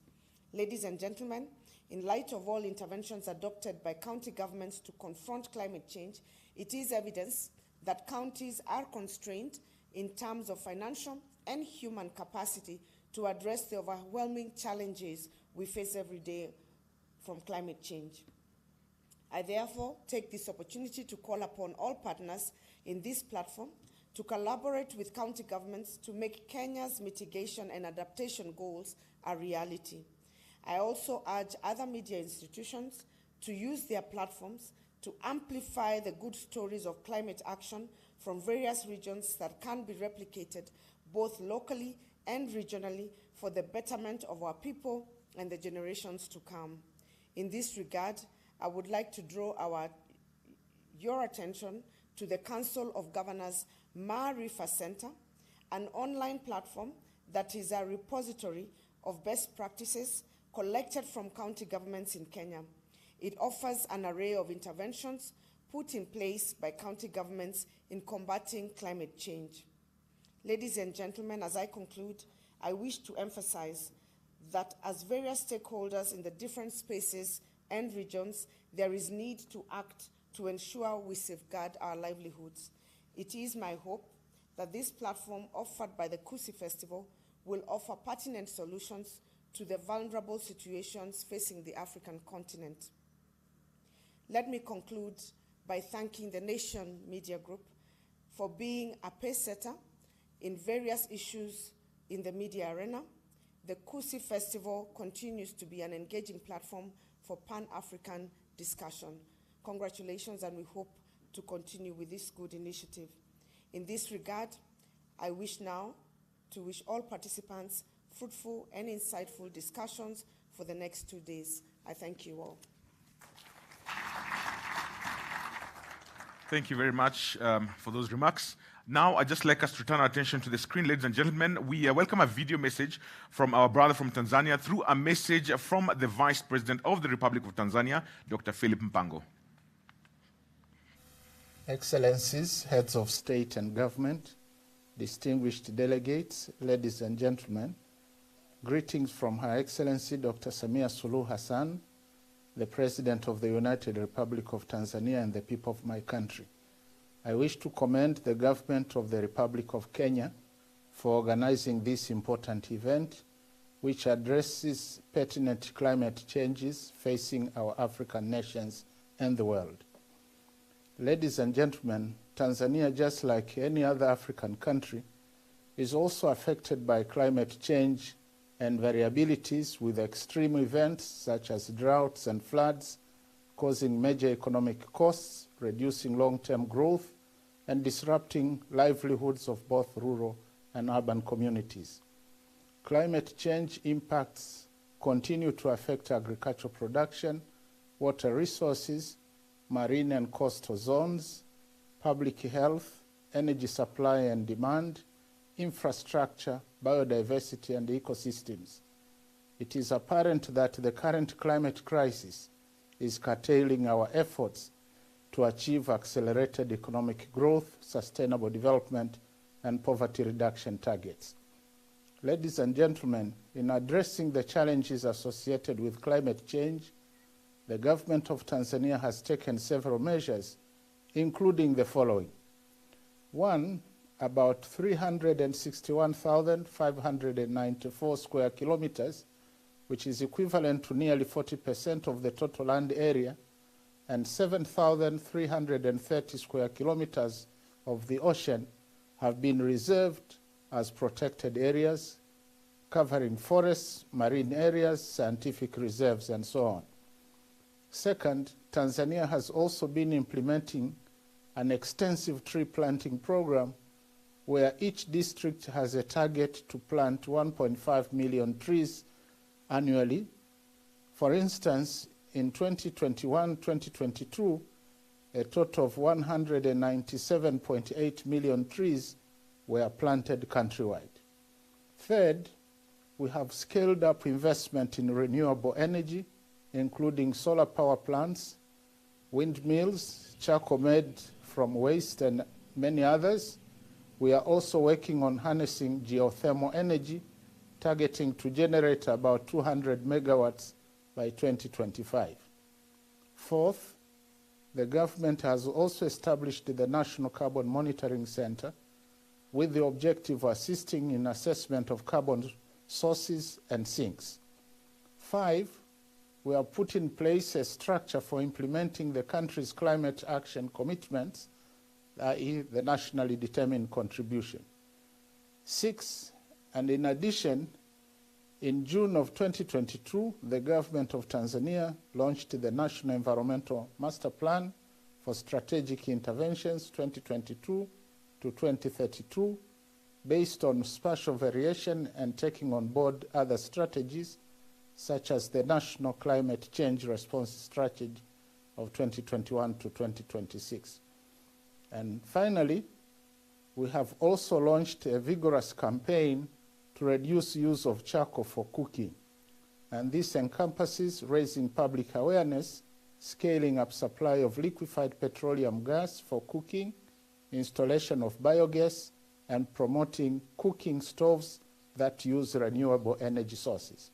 Ladies and gentlemen, in light of all interventions adopted by county governments to confront climate change, it is evidence that counties are constrained in terms of financial and human capacity to address the overwhelming challenges we face every day from climate change. I therefore take this opportunity to call upon all partners in this platform to collaborate with county governments to make Kenya's mitigation and adaptation goals a reality. I also urge other media institutions to use their platforms to amplify the good stories of climate action from various regions that can be replicated both locally and regionally for the betterment of our people and the generations to come. In this regard, I would like to draw your attention to the Council of Governors Maarifa Center, an online platform that is a repository of best practices collected from county governments in Kenya. It offers an array of interventions put in place by county governments in combating climate change. Ladies and gentlemen, as I conclude, I wish to emphasize that as various stakeholders in the different spaces and regions, there is need to act to ensure we safeguard our livelihoods. It is my hope that this platform offered by the Kusi Festival will offer pertinent solutions to the vulnerable situations facing the African continent. Let me conclude by thanking the Nation Media Group for being a pace-setter in various issues in the media arena. The Kusi Festival continues to be an engaging platform for Pan-African discussion. Congratulations, and we hope to continue with this good initiative. In this regard, I wish now to wish all participants fruitful and insightful discussions for the next 2 days. I thank you all. Thank you very much for those remarks. Now, I'd just like us to turn our attention to the screen, ladies and gentlemen. We welcome a video message from our brother from Tanzania through a message from the Vice President of the Republic of Tanzania, Dr. Philip Mpango. Excellencies, heads of state and government, distinguished delegates, ladies and gentlemen, greetings from Her Excellency Dr. Samia Suluhu Hassan, the President of the United Republic of Tanzania and the people of my country. I wish to commend the government of the Republic of Kenya for organizing this important event, which addresses pertinent climate changes facing our African nations and the world. Ladies and gentlemen, Tanzania, just like any other African country, is also affected by climate change and variabilities with extreme events such as droughts and floods, causing major economic costs, reducing long-term growth, and disrupting livelihoods of both rural and urban communities. Climate change impacts continue to affect agricultural production, water resources, marine and coastal zones, public health, energy supply and demand, infrastructure, biodiversity, and ecosystems. It is apparent that the current climate crisis is curtailing our efforts to achieve accelerated economic growth, sustainable development, and poverty reduction targets. Ladies and gentlemen, in addressing the challenges associated with climate change, the government of Tanzania has taken several measures, including the following. One, about 361,594 square kilometers, which is equivalent to nearly 40% of the total land area, and 7,330 square kilometers of the ocean have been reserved as protected areas, covering forests, marine areas, scientific reserves, and so on. Second, Tanzania has also been implementing an extensive tree planting program where each district has a target to plant 1.5 million trees annually. For instance, in 2021-2022, a total of 197.8 million trees were planted countrywide. Third, we have scaled up investment in renewable energy, including solar power plants, windmills, charcoal made from waste, and many others. We are also working on harnessing geothermal energy, targeting to generate about 200 megawatts by 2025. Fourth, the government has also established the National Carbon Monitoring Center, with the objective of assisting in assessment of carbon sources and sinks. 5, we have put in place a structure for implementing the country's climate action commitments, i.e. the nationally determined contribution. 6, and in addition, in June of 2022, the government of Tanzania launched the National Environmental Master Plan for Strategic Interventions 2022 to 2032, based on spatial variation and taking on board other strategies, such as the National Climate Change Response Strategy of 2021 to 2026. And finally, we have also launched a vigorous campaign to reduce use of charcoal for cooking. And this encompasses raising public awareness, scaling up supply of liquefied petroleum gas for cooking, installation of biogas, and promoting cooking stoves that use renewable energy sources.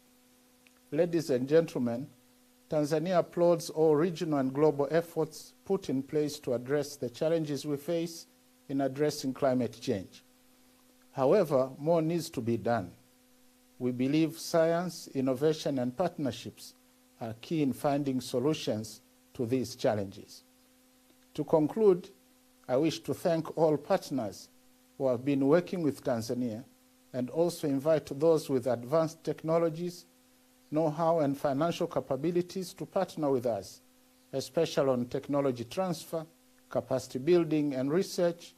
Ladies and gentlemen, Tanzania applauds all regional and global efforts put in place to address the challenges we face in addressing climate change. However, more needs to be done. We believe science, innovation, and partnerships are key in finding solutions to these challenges. To conclude, I wish to thank all partners who have been working with Tanzania and also invite those with advanced technologies, know-how, and financial capabilities to partner with us, especially on technology transfer, capacity building, and research,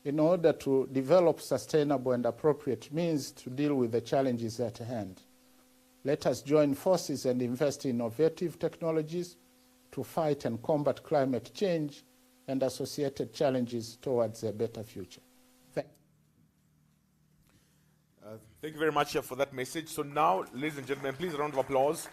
in order to develop sustainable and appropriate means to deal with the challenges at hand. Let us join forces and invest in innovative technologies to fight and combat climate change and associated challenges towards a better future. Thank you very much for that message. So now, ladies and gentlemen, please a round of applause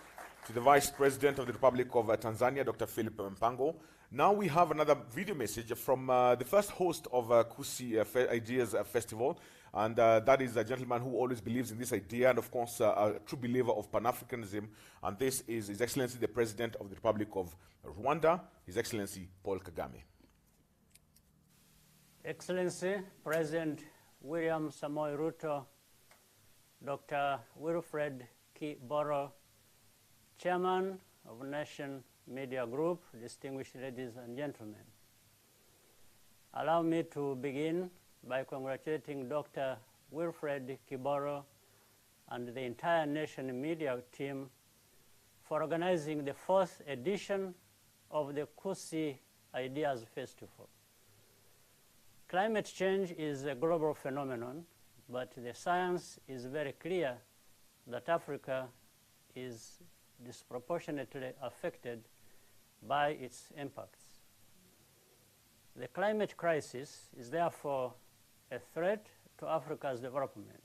to the Vice President of the Republic of Tanzania, Dr. Philip Mpango. Now we have another video message from the first host of Kusi Ideas Festival, and that is a gentleman who always believes in this idea, and of course a true believer of Pan-Africanism, and this is His Excellency the President of the Republic of Rwanda, His Excellency Paul Kagame. Excellency President William Samoei Ruto, Dr. Wilfred Kiboro, Chairman of Nation Media Group, distinguished ladies and gentlemen. Allow me to begin by congratulating Dr. Wilfred Kiboro and the entire Nation Media team for organizing the 4th edition of the Kusi Ideas Festival. Climate change is a global phenomenon, but the science is very clear that Africa is disproportionately affected by its impacts. The climate crisis is therefore a threat to Africa's development.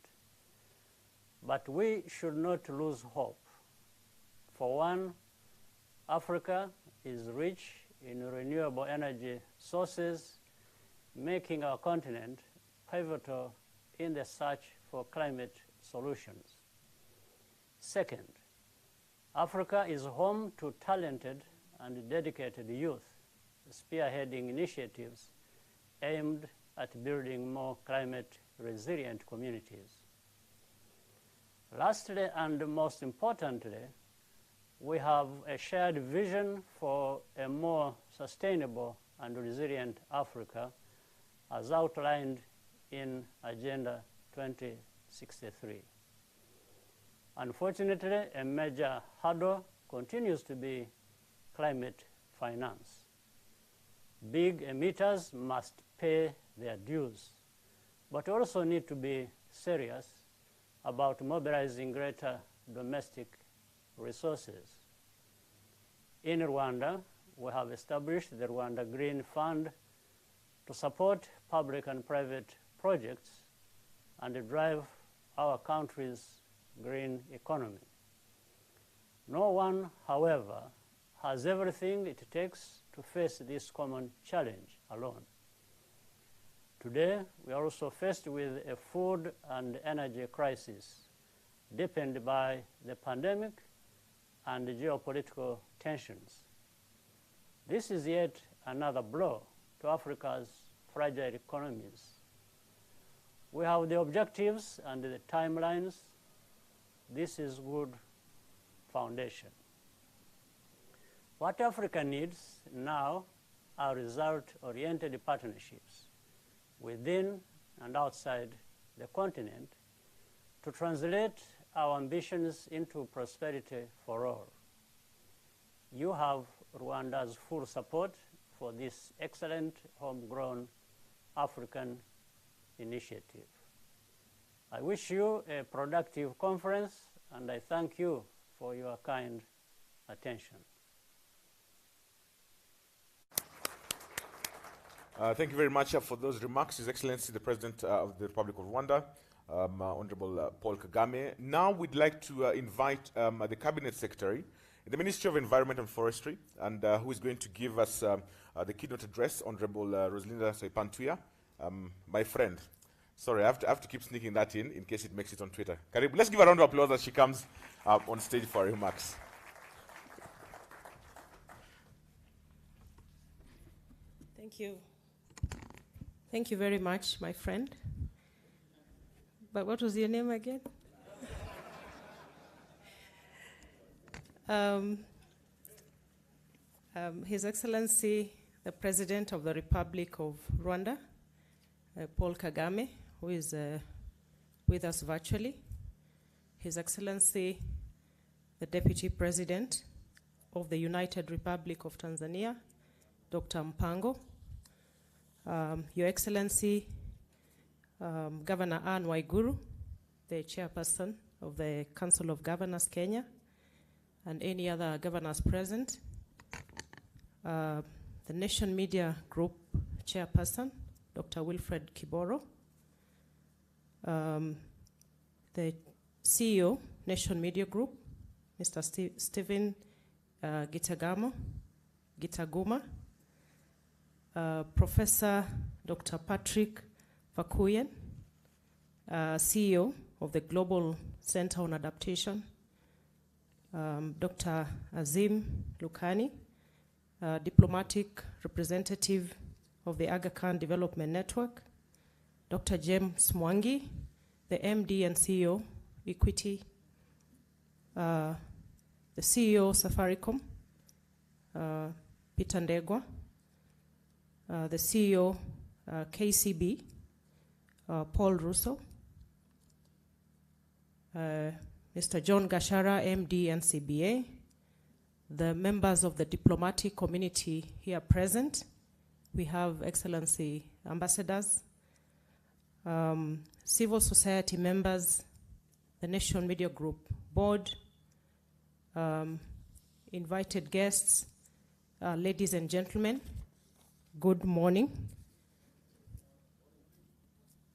But we should not lose hope. For one, Africa is rich in renewable energy sources, making our continent pivotal in the search for climate solutions. Second, Africa is home to talented and dedicated youth, spearheading initiatives aimed at building more climate-resilient communities. Lastly, and most importantly, we have a shared vision for a more sustainable and resilient Africa, as outlined in Agenda 2063. Unfortunately, a major hurdle continues to be climate finance. Big emitters must pay their dues, but also need to be serious about mobilizing greater domestic resources. In Rwanda, we have established the Rwanda Green Fund to support public and private projects and drive our country's green economy. No one, however, has everything it takes to face this common challenge alone. Today, we are also faced with a food and energy crisis deepened by the pandemic and geopolitical tensions. This is yet another blow to Africa's fragile economies. We have the objectives and the timelines. This is good foundation. What Africa needs now are result-oriented partnerships within and outside the continent to translate our ambitions into prosperity for all. You have Rwanda's full support for this excellent homegrown African initiative. I wish you a productive conference, and I thank you for your kind attention. Thank you very much for those remarks, His Excellency the President of the Republic of Rwanda, Honorable Paul Kagame. Now we'd like to invite the Cabinet Secretary in the Ministry of Environment and Forestry, and who is going to give us the keynote address, Honorable Rosalinda Soipantuya, my friend. Sorry, I have to keep sneaking that in case it makes it on Twitter. Karibu. Let's give a round of applause as she comes on stage for her remarks. Thank you. Thank you very much, my friend. But what was your name again? His Excellency, the President of the Republic of Rwanda, Paul Kagame, who is with us virtually. His Excellency, the Deputy President of the United Republic of Tanzania, Dr. Mpango. Your Excellency, Governor Anne Waiguru, the Chairperson of the Council of Governors, Kenya, and any other governors present. The Nation Media Group Chairperson, Dr. Wilfred Kiboro. The CEO, Nation Media Group, Mr. Stephen Gitaguma. Professor Dr. Patrick Vakuyen, CEO of the Global Center on Adaptation, Dr. Azim Lukani, diplomatic representative of the Aga Khan Development Network, Dr. James Mwangi, the MD and CEO, Equity, the CEO, Safaricom, Peter Ndegwa, the CEO, KCB, Paul Russo, Mr. John Gashara, MD and CBA, the members of the diplomatic community here present. We have Excellency ambassadors, civil society members, the Nation Media Group board, invited guests, ladies and gentlemen, good morning.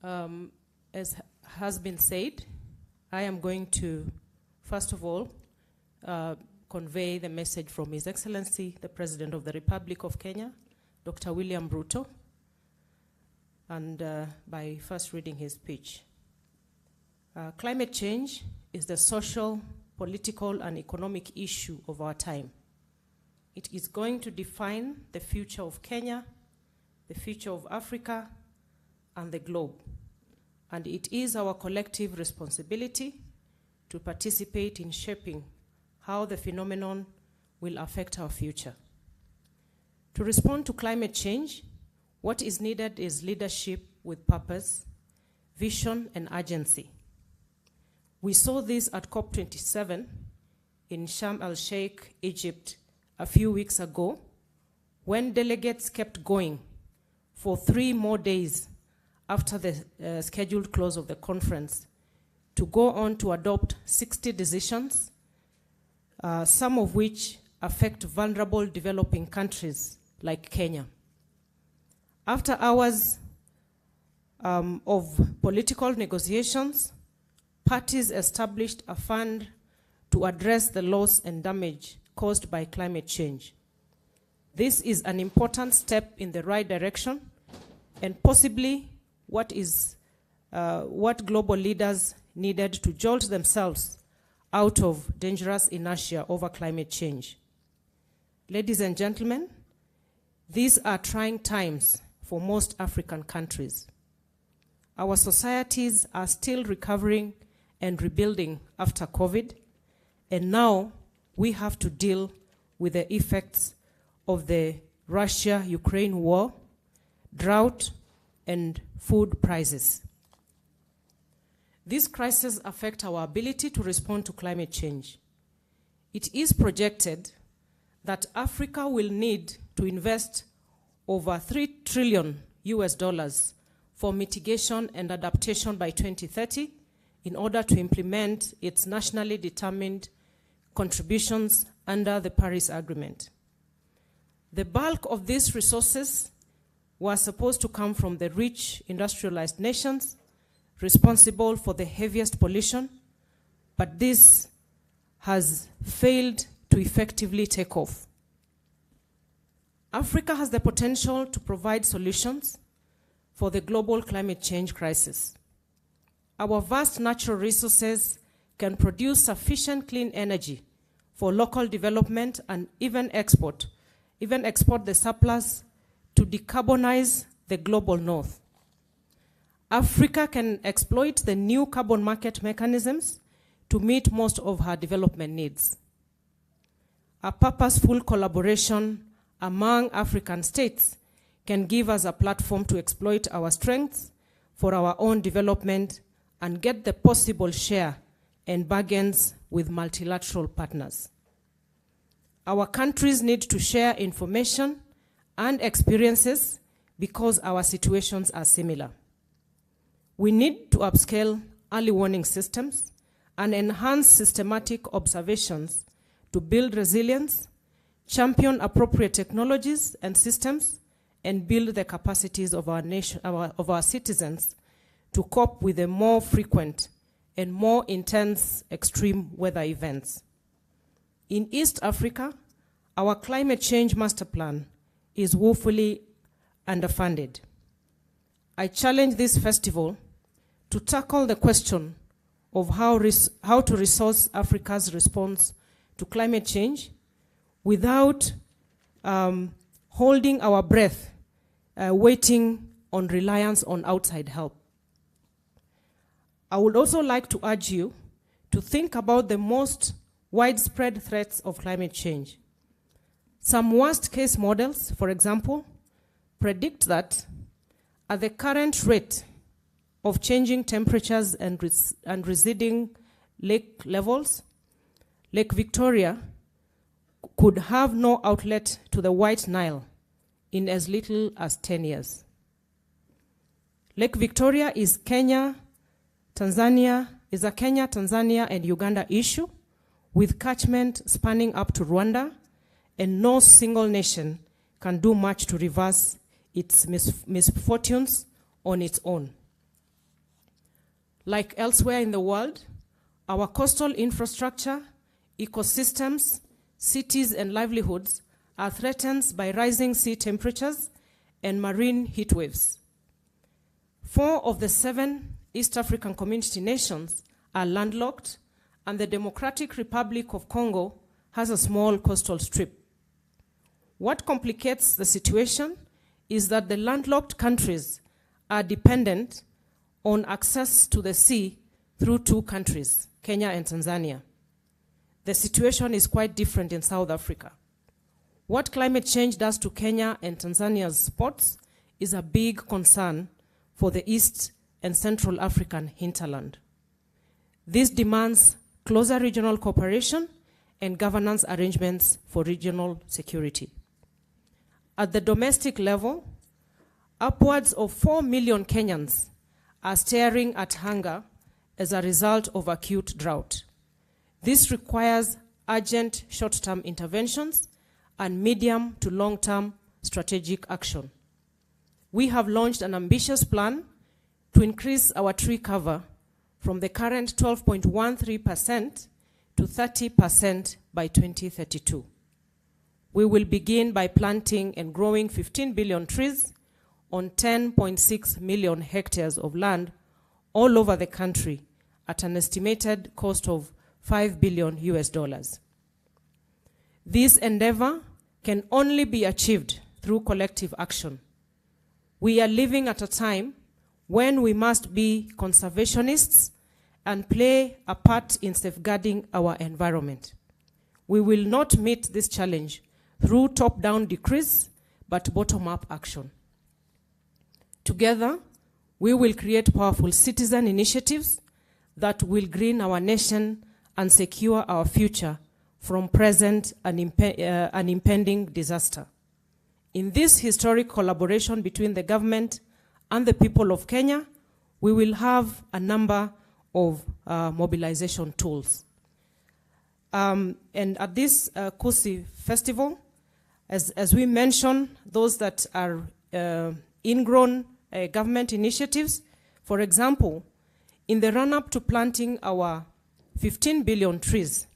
As has been said, I am going to, first of all, convey the message from His Excellency, the President of the Republic of Kenya, Dr. William Ruto, and by first reading his speech. Climate change is the social, political, and economic issue of our time. It is going to define the future of Kenya, the future of Africa, and the globe. And it is our collective responsibility to participate in shaping how the phenomenon will affect our future. To respond to climate change, what is needed is leadership with purpose, vision, and urgency. We saw this at COP27 in Sharm el-Sheikh, Egypt, a few weeks ago, when delegates kept going for 3 more days after the scheduled close of the conference to go on to adopt 60 decisions, some of which affect vulnerable developing countries like Kenya. After hours of political negotiations, parties established a fund to address the loss and damage caused by climate change. This is an important step in the right direction and possibly what global leaders needed to jolt themselves out of dangerous inertia over climate change. Ladies and gentlemen, these are trying times for most African countries. our societies are still recovering and rebuilding after COVID, and now we have to deal with the effects of the Russia-Ukraine war, drought, and food prices. These crises affect our ability to respond to climate change. It is projected that Africa will need to invest over $3 trillion for mitigation and adaptation by 2030 in order to implement its nationally determined contributions under the Paris Agreement. The bulk of these resources were supposed to come from the rich industrialized nations responsible for the heaviest pollution, but this has failed to effectively take off. Africa has the potential to provide solutions for the global climate change crisis. Our vast natural resources can produce sufficient clean energy for local development and even export the surplus to decarbonize the global north. Africa can exploit the new carbon market mechanisms to meet most of her development needs. A purposeful collaboration among African states can give us a platform to exploit our strengths for our own development and get the possible share and bargains with multilateral partners. Our countries need to share information and experiences because our situations are similar. We need to upscale early warning systems and enhance systematic observations to build resilience, champion appropriate technologies and systems, and build the capacities of our citizens to cope with the more frequent and more intense extreme weather events. In East Africa, our climate change master plan is woefully underfunded. I challenge this festival to tackle the question of how to resource Africa's response to climate change without holding our breath, waiting on reliance on outside help. I would also like to urge you to think about the most widespread threats of climate change. Some worst-case models, for example, predict that at the current rate of changing temperatures and receding lake levels, Lake Victoria could have no outlet to the White Nile in as little as 10 years. Lake Victoria is a Kenya, Tanzania, and Uganda issue, with catchment spanning up to Rwanda, and no single nation can do much to reverse its misfortunes on its own. Like elsewhere in the world, our coastal infrastructure, ecosystems, cities, and livelihoods are threatened by rising sea temperatures and marine heat waves. 4 of the 7 East African community nations are landlocked, and the Democratic Republic of Congo has a small coastal strip. What complicates the situation is that the landlocked countries are dependent on access to the sea through 2 countries, Kenya and Tanzania. The situation is quite different in South Africa. What climate change does to Kenya and Tanzania's ports is a big concern for the East and Central African hinterland. This demands closer regional cooperation and governance arrangements for regional security. At the domestic level, upwards of 4 million Kenyans are staring at hunger as a result of acute drought. This requires urgent short-term interventions and medium to long-term strategic action. We have launched an ambitious plan to increase our tree cover from the current 12.13% to 30% by 2032. We will begin by planting and growing 15 billion trees on 10.6 million hectares of land all over the country at an estimated cost of $5 billion. This endeavor can only be achieved through collective action. We are living at a time when we must be conservationists and play a part in safeguarding our environment. We will not meet this challenge through top-down decrees, but bottom-up action. Together, we will create powerful citizen initiatives that will green our nation and secure our future from present and an impending disaster. In this historic collaboration between the government and the people of Kenya, we will have a number of mobilization tools. And at this Kusi festival, as we mentioned, those that are ingrown government initiatives, for example, in the run-up to planting our 15 billion trees,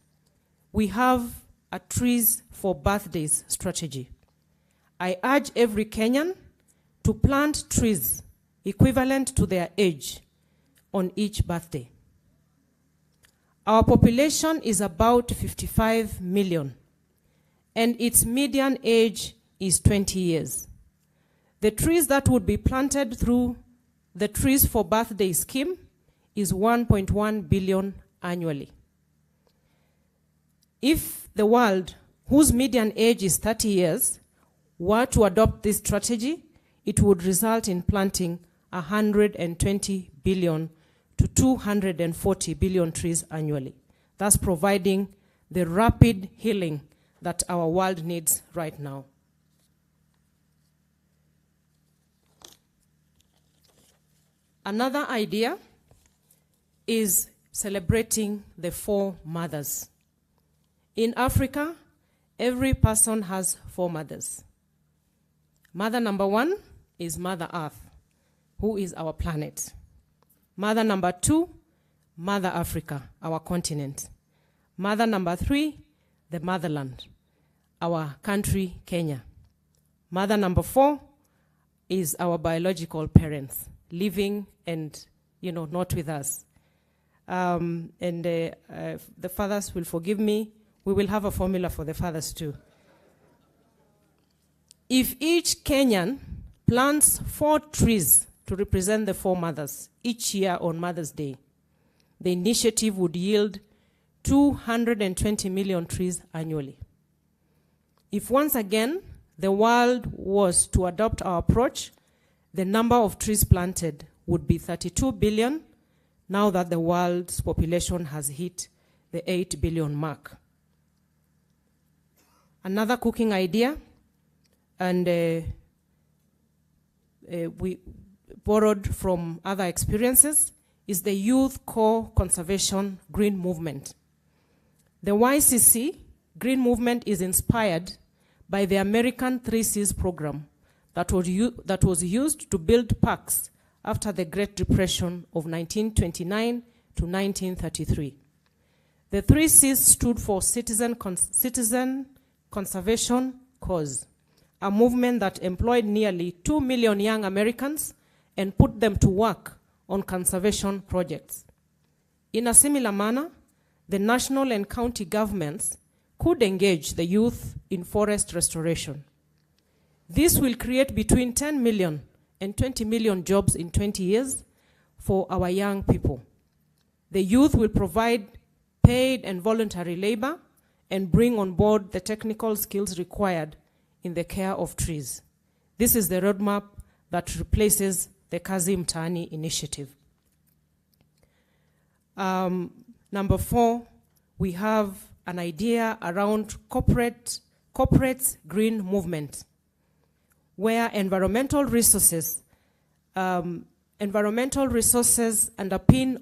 we have a Trees for Birthdays strategy. I urge every Kenyan to plant trees equivalent to their age on each birthday. Our population is about 55 million, and its median age is 20 years. The trees that would be planted through the Trees for Birthday scheme is 1.1 billion annually. If the world, whose median age is 30 years, were to adopt this strategy, it would result in planting 120 billion to 240 billion trees annually, thus providing the rapid healing that our world needs right now. Another idea is celebrating the 4 mothers. In Africa, every person has 4 mothers. Mother number 1 is Mother Earth, who is our planet. Mother number 2, Mother Africa, our continent. Mother number 3, the motherland, our country, Kenya. Mother number 4 is our biological parents, living and, not with us. The fathers will forgive me. We will have a formula for the fathers too. If each Kenyan plants 4 trees to represent the 4 mothers each year on Mother's Day, the initiative would yield 220 million trees annually. If once again the world was to adopt our approach, the number of trees planted would be 32 billion, now that the world's population has hit the 8 billion mark. Another cooking idea, and we borrowed from other experiences, is the Youth Core Conservation Green Movement. The YCC Green Movement is inspired by the American 3Cs program that was used to build parks after the Great Depression of 1929 to 1933. The 3Cs stood for Citizen Conservation Cause, a movement that employed nearly 2 million young Americans and put them to work on conservation projects. In a similar manner, the national and county governments could engage the youth in forest restoration. This will create between 10 million and 20 million jobs in 20 years for our young people. The youth will provide paid and voluntary labor and bring on board the technical skills required in the care of trees. This is the roadmap that replaces the Kazi Mtaani initiative. Number 4, we have an idea around corporate green movement, where environmental resources underpin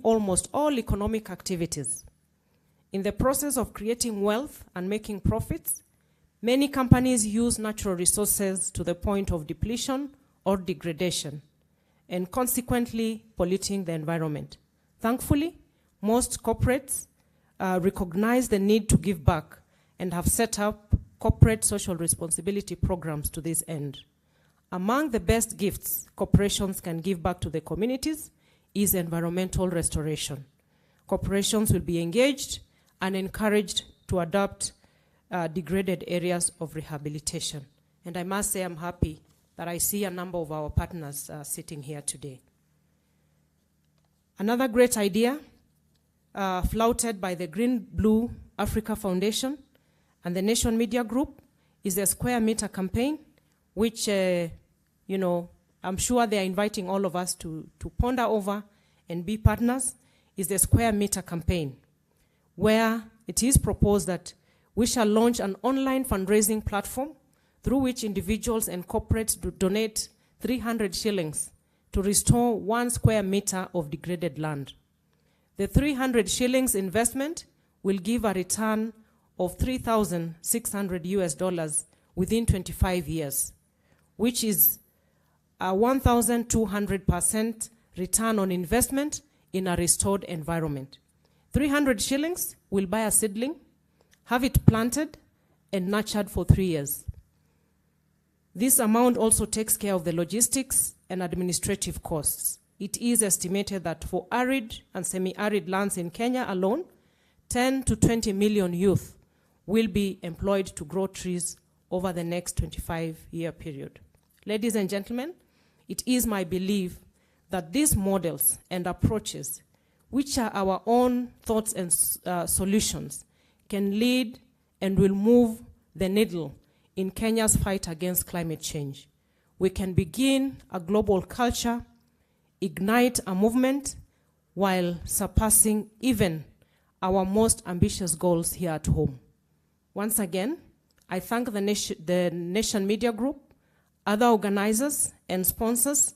almost all economic activities. In the process of creating wealth and making profits, many companies use natural resources to the point of depletion or degradation, and consequently polluting the environment. Thankfully, most corporates recognize the need to give back and have set up corporate social responsibility programs to this end. Among the best gifts corporations can give back to the communities is environmental restoration. Corporations will be engaged and encouraged to adopt degraded areas of rehabilitation. And I must say I'm happy that I see a number of our partners sitting here today. Another great idea flouted by the Green Blue Africa Foundation and the Nation Media Group is the square meter campaign, which, I'm sure they are inviting all of us to ponder over and be partners, is the square meter campaign, where it is proposed that we shall launch an online fundraising platform through which individuals and corporates donate 300 shillings to restore 1 square meter of degraded land. The 300 shillings investment will give a return of $3,600 within 25 years, which is a 1,200% return on investment in a restored environment. 300 shillings will buy a seedling, have it planted and nurtured for 3 years. This amount also takes care of the logistics and administrative costs. It is estimated that for arid and semi-arid lands in Kenya alone, 10 to 20 million youth will be employed to grow trees over the next 25-year period. Ladies and gentlemen, it is my belief that these models and approaches, which are our own thoughts and solutions, can lead and will move the needle in Kenya's fight against climate change. We can begin a global culture, ignite a movement, while surpassing even our most ambitious goals here at home. Once again, I thank the Nation Media Group, other organizers and sponsors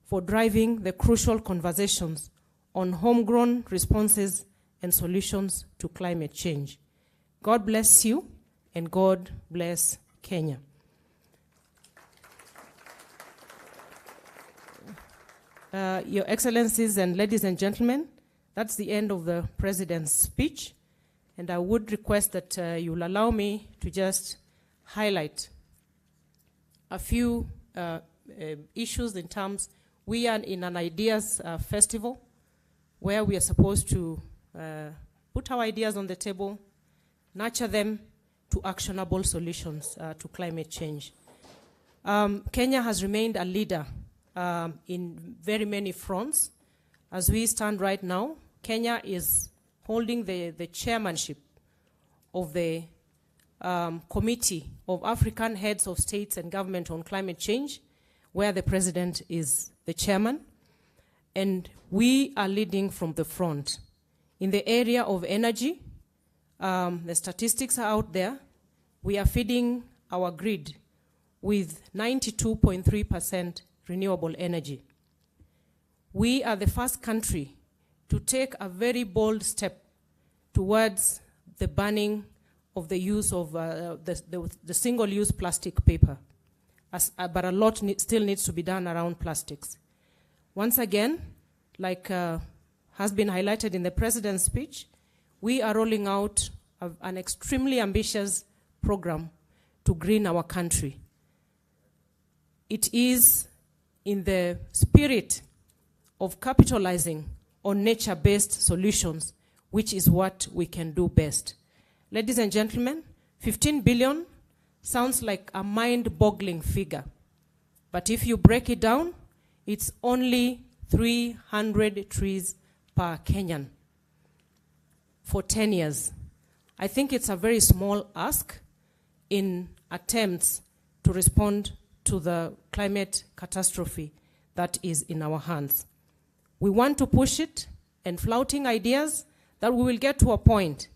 for driving the crucial conversations on homegrown responses and solutions to climate change. God bless you, and God bless Kenya. Your Excellencies and ladies and gentlemen, that's the end of the President's speech, and I would request that you'll allow me to just highlight a few issues in terms. We are in an ideas festival where we are supposed to put our ideas on the table, nurture them to actionable solutions to climate change. Kenya has remained a leader in very many fronts. As we stand right now, Kenya is holding the chairmanship of the Committee of African Heads of States and Government on Climate Change, where the President is the chairman. And we are leading from the front. In the area of energy, the statistics are out there. We are feeding our grid with 92.3% renewable energy. We are the first country to take a very bold step towards the banning of the use of the single-use plastic paper. But a lot still needs to be done around plastics. Once again, like has been highlighted in the President's speech, we are rolling out an extremely ambitious program to green our country. It is in the spirit of capitalizing on nature-based solutions, which is what we can do best. Ladies and gentlemen, 15 billion sounds like a mind-boggling figure. But if you break it down, it's only 300 trees per Kenyan for 10 years. I think it's a very small ask in attempts to respond to the climate catastrophe that is in our hands. We want to push it and flouting ideas that we will get to a point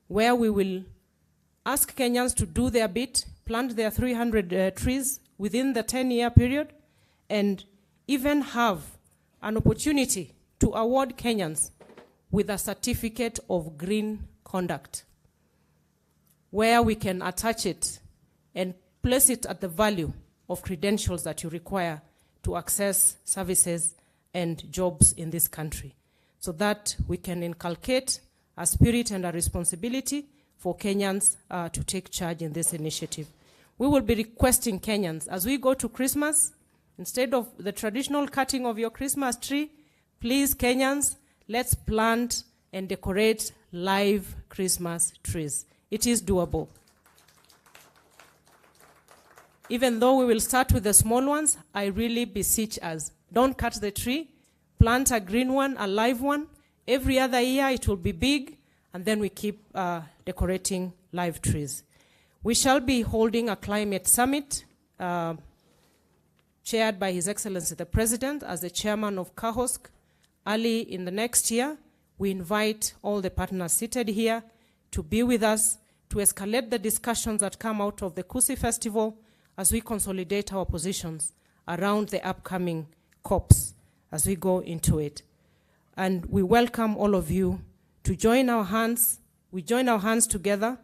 where we will ask Kenyans to do their bit, plant their 300 trees within the 10-year period, and even have an opportunity to award Kenyans with a certificate of green conduct, where we can attach it and place it at the value of credentials that you require to access services and jobs in this country, so that we can inculcate a spirit and a responsibility for Kenyans to take charge in this initiative. We will be requesting Kenyans, as we go to Christmas, instead of the traditional cutting of your Christmas tree, please, Kenyans, let's plant and decorate live Christmas trees. It is doable. Even though we will start with the small ones, I really beseech us, don't cut the tree, plant a green one, a live one. Every other year it will be big, and then we keep decorating live trees. We shall be holding a climate summit chaired by His Excellency the President as the chairman of KAHOSK. Early in the next year, we invite all the partners seated here to be with us to escalate the discussions that come out of the Kusi Festival as we consolidate our positions around the upcoming COPs as we go into it. And we welcome all of you to join our hands. We join our hands together.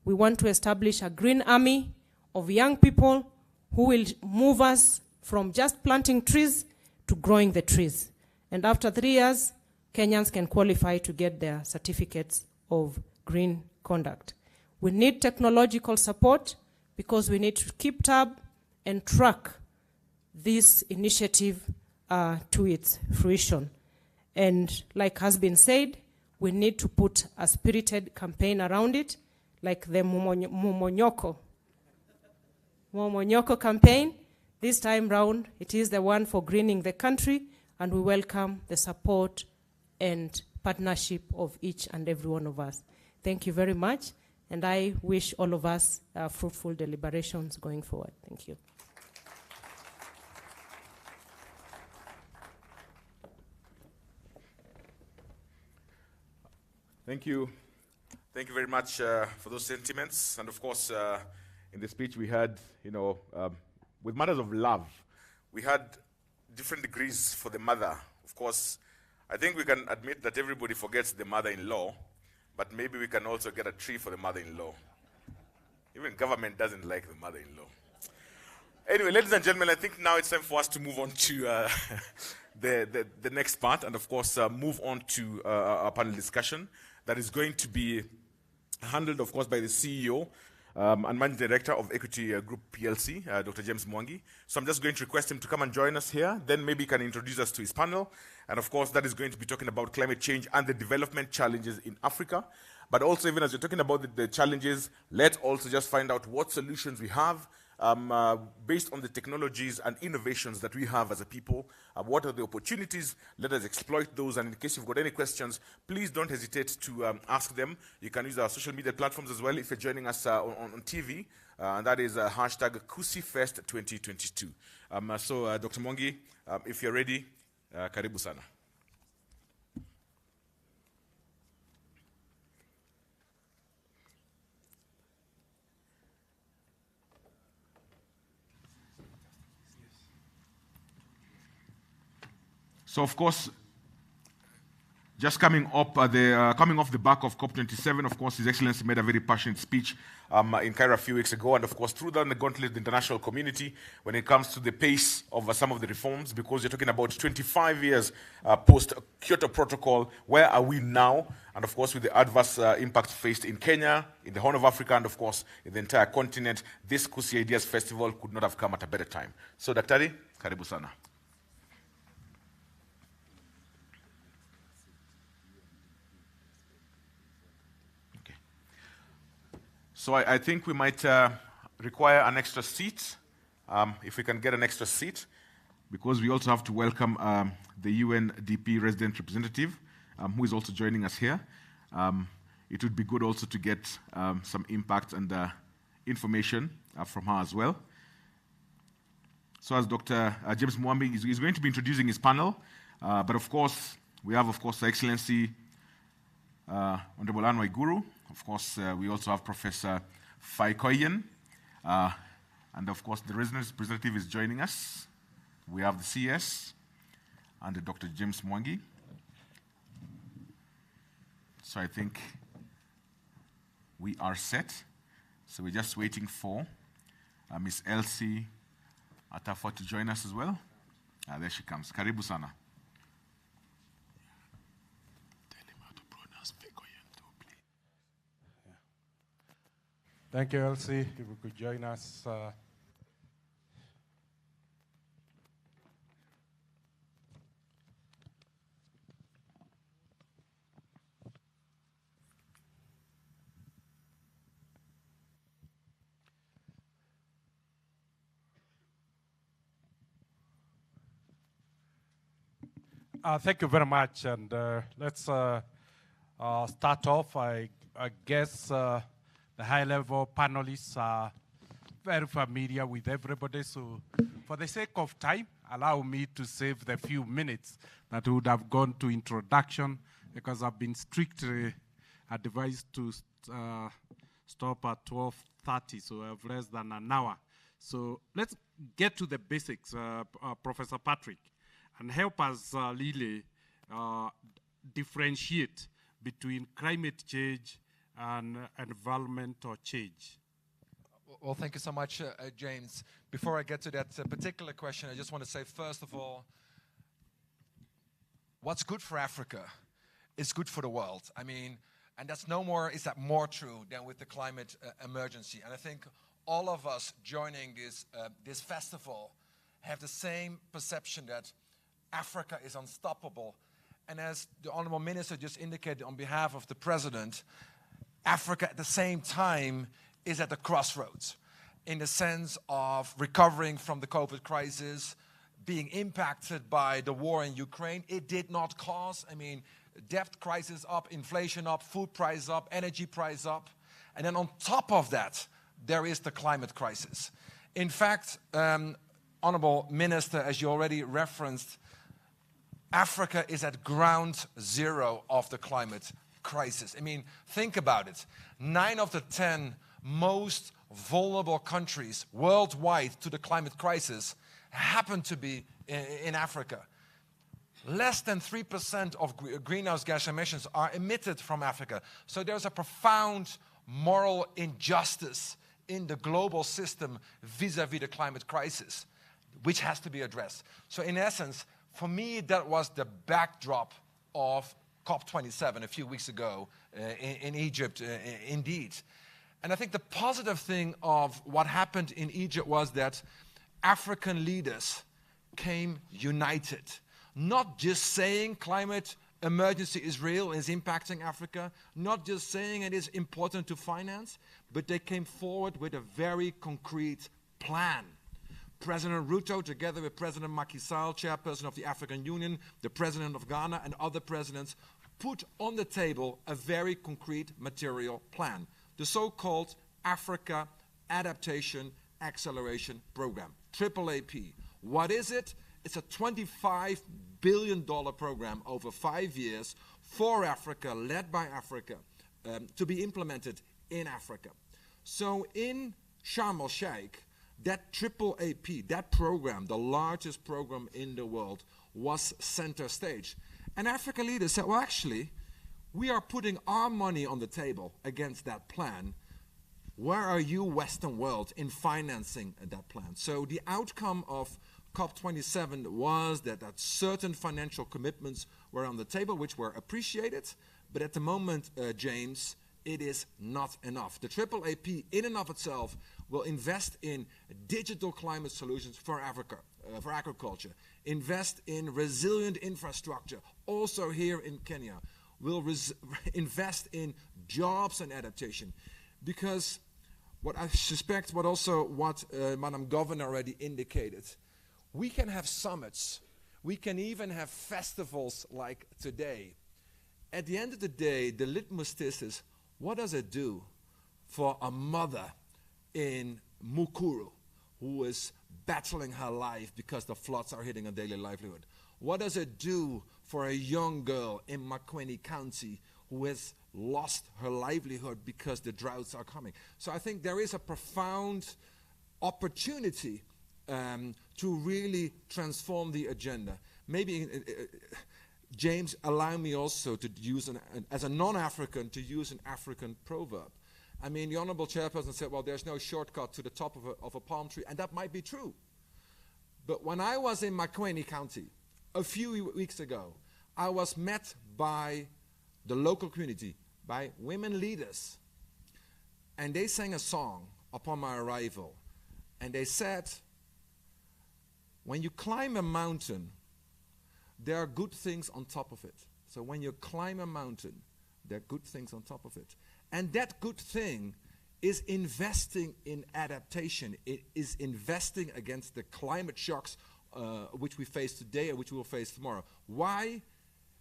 We want to establish a green army of young people who will move us from just planting trees to growing the trees. And after 3 years, Kenyans can qualify to get their certificates of green conduct. We need technological support because we need to keep tab and track this initiative to its fruition. And like has been said, we need to put a spirited campaign around it, like the Momonyoko campaign. This time round, it is the one for greening the country, and we welcome the support and partnership of each and every one of us. Thank you very much, and I wish all of us fruitful deliberations going forward. Thank you. Thank you. Thank you very much for those sentiments. And of course, in the speech we had, with matters of love, we had different degrees for the mother. Of course, I think we can admit that everybody forgets the mother-in-law, but maybe we can also get a tree for the mother-in-law. Even government doesn't like the mother-in-law. Anyway, ladies and gentlemen, I think now it's time for us to move on to the next part, and of course, move on to our panel discussion that is going to be handled, of course, by the CEO and Managing Director of Equity Group PLC, Dr. James Mwangi. So I'm just going to request him to come and join us here. Then maybe he can introduce us to his panel. And of course, that is going to be talking about climate change and the development challenges in Africa. But also, even as you're talking about the challenges, let's also just find out what solutions we have based on the technologies and innovations that we have as a people. What are the opportunities? Let us exploit those. And in case you've got any questions, please don't hesitate to ask them. You can use our social media platforms as well if you're joining us on TV. And that is hashtag KusiFest 2022. So, Dr. Mwangi, if you're ready, karibu sana. So, of course, just coming off the back of COP27, of course, His Excellency made a very passionate speech in Cairo a few weeks ago, and of course, threw down the gauntlet the international community when it comes to the pace of some of the reforms, because you're talking about 25 years post-Kyoto Protocol. Where are we now? And of course, with the adverse impacts faced in Kenya, in the Horn of Africa, and of course, in the entire continent, this Kusi Ideas Festival could not have come at a better time. So, Daktari, karibu sana. So I think we might require an extra seat, if we can get an extra seat, because we also have to welcome the UNDP resident representative, who is also joining us here. It would be good also to get some impact and information from her as well. So as Dr. James Mwangi is going to be introducing his panel, but of course, we have, of course, Her Excellency Honorable Anne Waiguru. Of course, we also have Professor Faikoyen, and of course, the resident representative is joining us. We have the CS and Dr. James Mwangi. So I think we are set. So we're just waiting for Miss Elsie Atafo to join us as well. There she comes. Karibu sana. Thank you, Elsie. If you could join us. Thank you very much. And let's start off. I guess the high-level panelists are very familiar with everybody. So for the sake of time, allow me to save the few minutes that would have gone to introduction, because I've been strictly advised to stop at 12:30, so I have less than an hour. So let's get to the basics, Professor Patrick, and help us really differentiate between climate change and environmental change. Well, thank you so much, James. Before I get to that particular question, I just want to say, first of all, what's good for Africa is good for the world. I mean, and that's no more, is that more true than with the climate emergency. And I think all of us joining this festival have the same perception that Africa is unstoppable. And as the Honorable Minister just indicated on behalf of the President, Africa at the same time is at the crossroads in the sense of recovering from the COVID crisis, being impacted by the war in Ukraine. It did not cause, I mean, debt crisis up, inflation up, food price up, energy price up. And then on top of that, there is the climate crisis. In fact, Honorable Minister, as you already referenced, Africa is at ground zero of the climate crisis. I mean, think about it. 9 of the 10 most vulnerable countries worldwide to the climate crisis happen to be in Africa. Less than 3% of greenhouse gas emissions are emitted from Africa. So there's a profound moral injustice in the global system vis-à-vis the climate crisis, which has to be addressed. So in essence, for me, that was the backdrop of COP27 a few weeks ago in Egypt, indeed. And I think the positive thing of what happened in Egypt was that African leaders came united. Not just saying climate emergency is real and is impacting Africa, not just saying it is important to finance, but they came forward with a very concrete plan. President Ruto, together with President Macky Sall, chairperson of the African Union, the president of Ghana, and other presidents, put on the table a very concrete material plan, the so-called Africa Adaptation Acceleration Program, AAAP. What is it? It's a $25 billion program over 5 years for Africa, led by Africa, to be implemented in Africa. So in Sharm el-Sheikh, that AAAP, that program, the largest program in the world, was center stage. And African leaders said, well, actually, we are putting our money on the table against that plan. Where are you, Western world, in financing that plan? So the outcome of COP27 was that certain financial commitments were on the table, which were appreciated. But at the moment, James, it is not enough. The AAAP, in and of itself, will invest in digital climate solutions for Africa, for agriculture, invest in resilient infrastructure, also here in Kenya, will invest in jobs and adaptation. Because what I suspect, what Madam Governor already indicated, we can have summits, we can even have festivals like today. At the end of the day, the litmus test is, what does it do for a mother in Mukuru who is battling her life because the floods are hitting her daily livelihood? What does it do for a young girl in Makwene County who has lost her livelihood because the droughts are coming? So I think there is a profound opportunity to really transform the agenda. Maybe, James, allow me also to use, as a non-African, to use an African proverb. I mean, the Honorable Chairperson said, well, there's no shortcut to the top of a palm tree, and that might be true. But when I was in Makwene County a few weeks ago, I was met by the local community, by women leaders, and they sang a song upon my arrival, and they said, when you climb a mountain, there are good things on top of it. So when you climb a mountain, there are good things on top of it. And that good thing is investing in adaptation. It is investing against the climate shocks which we face today and which we will face tomorrow. Why?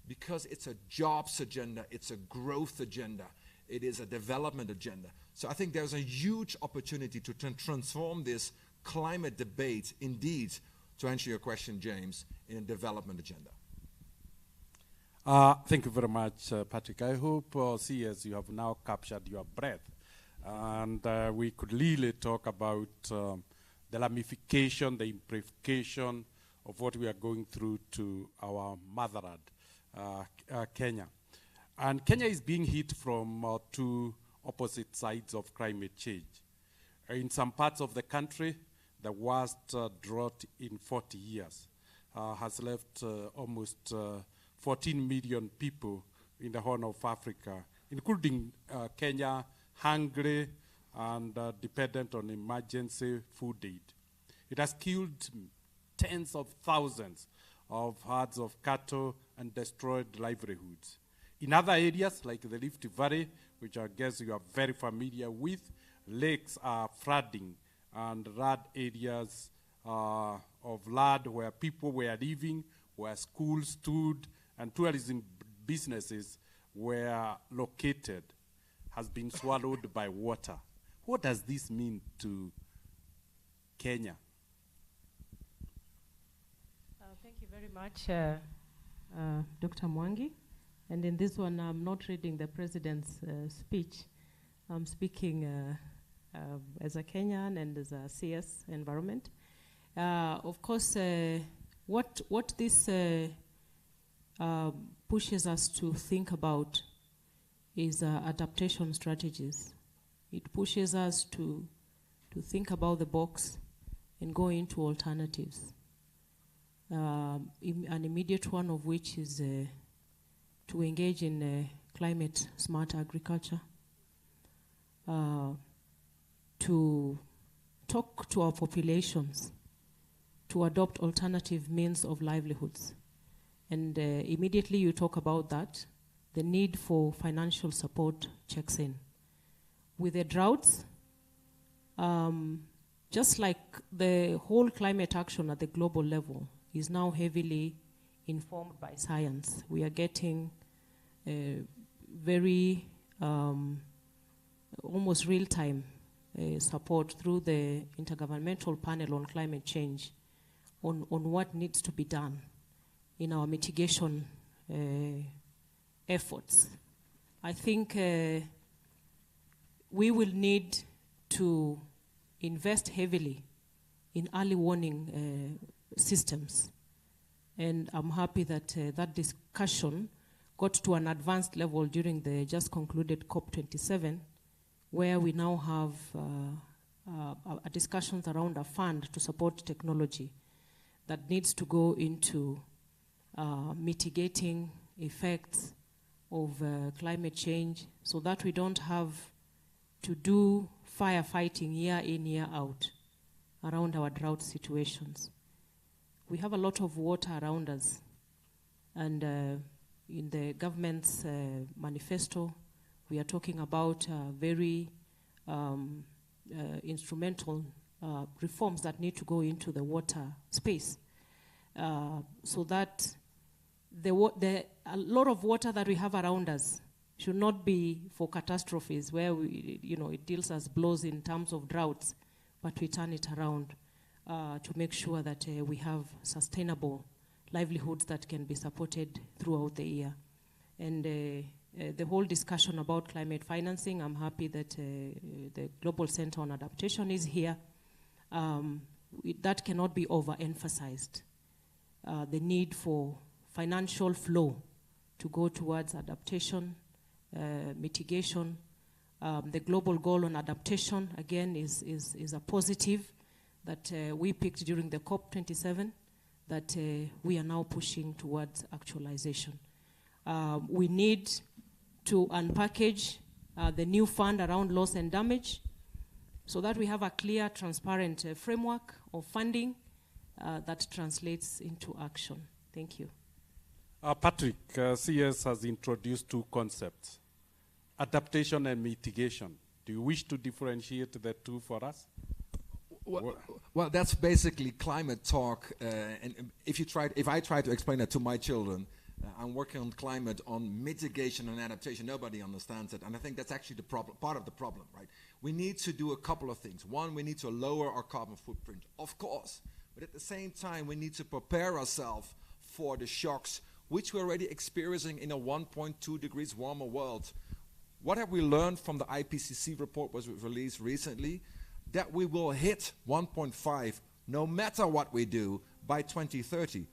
Because it's a jobs agenda, it's a growth agenda, it is a development agenda. So I think there's a huge opportunity to transform this climate debate, indeed, to answer your question, James, in a development agenda. Thank you very much, Patrick. I hope, CS, you have now captured your breath. And we could really talk about the ramification, the implication of what we are going through to our motherland, Kenya. And Kenya is being hit from two opposite sides of climate change. In some parts of the country, the worst drought in 40 years has left almost 14 million people in the Horn of Africa, including Kenya, hungry and dependent on emergency food aid. It has killed tens of thousands of herds of cattle and destroyed livelihoods. In other areas, like the Rift Valley, which I guess you are very familiar with, lakes are flooding and rural areas of land where people were living, where schools stood, and tourism businesses were located, has been swallowed by water. What does this mean to Kenya? Thank you very much, Dr. Mwangi. And in this one, I'm not reading the president's speech. I'm speaking as a Kenyan and as a CS environment. Of course, what this pushes us to think about is adaptation strategies. It pushes us to think about the box and go into alternatives. An immediate one of which is to engage in climate smart agriculture, to talk to our populations, to adopt alternative means of livelihoods. And immediately you talk about that, the need for financial support checks in. With the droughts, just like the whole climate action at the global level is now heavily informed by science, we are getting very almost real-time support through the Intergovernmental Panel on Climate Change on what needs to be done in our mitigation efforts. I think we will need to invest heavily in early warning systems. And I'm happy that that discussion got to an advanced level during the just concluded COP27, where we now have discussions around a fund to support technology that needs to go into mitigating effects of climate change so that we don't have to do firefighting year in, year out around our drought situations. We have a lot of water around us, and in the government's manifesto, we are talking about very instrumental reforms that need to go into the water space, so that a lot of water that we have around us should not be for catastrophes where it deals as blows in terms of droughts, but we turn it around to make sure that we have sustainable livelihoods that can be supported throughout the year. And the whole discussion about climate financing, I'm happy that the Global Center on Adaptation is here. That cannot be overemphasized. The need for financial flow to go towards adaptation, mitigation. The global goal on adaptation, again, is a positive that we picked during the COP27 that we are now pushing towards actualization. We need to unpackage the new fund around loss and damage so that we have a clear, transparent framework of funding that translates into action. Thank you. Patrick, CS has introduced two concepts, adaptation and mitigation. Do you wish to differentiate the two for us? Well, that's basically climate talk. And if I try to explain that to my children, I'm working on climate, on mitigation and adaptation. Nobody understands it, and I think that's actually the problem. Part of the problem, right? We need to do a couple of things. One, we need to lower our carbon footprint, of course, but at the same time, we need to prepare ourselves for the shocks which we're already experiencing in a 1.2 degrees warmer world. What have we learned from the IPCC report was released recently? That we will hit 1.5 no matter what we do by 2030.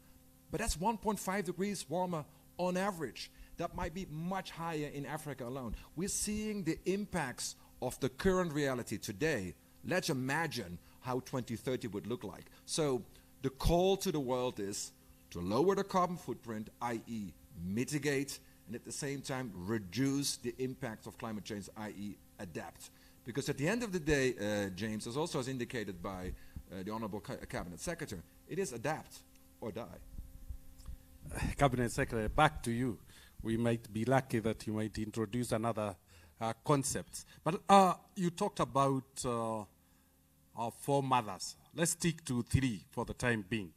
But that's 1.5 degrees warmer on average. That might be much higher in Africa alone. We're seeing the impacts of the current reality today. Let's imagine how 2030 would look like. So the call to the world is to lower the carbon footprint, i.e. mitigate, and at the same time reduce the impact of climate change, i.e. adapt. Because at the end of the day, James, as also as indicated by the Honorable Cabinet Secretary, it is adapt or die. Cabinet Secretary, back to you. We might be lucky that you might introduce another concept. But you talked about 4 mothers. Let's stick to 3 for the time being.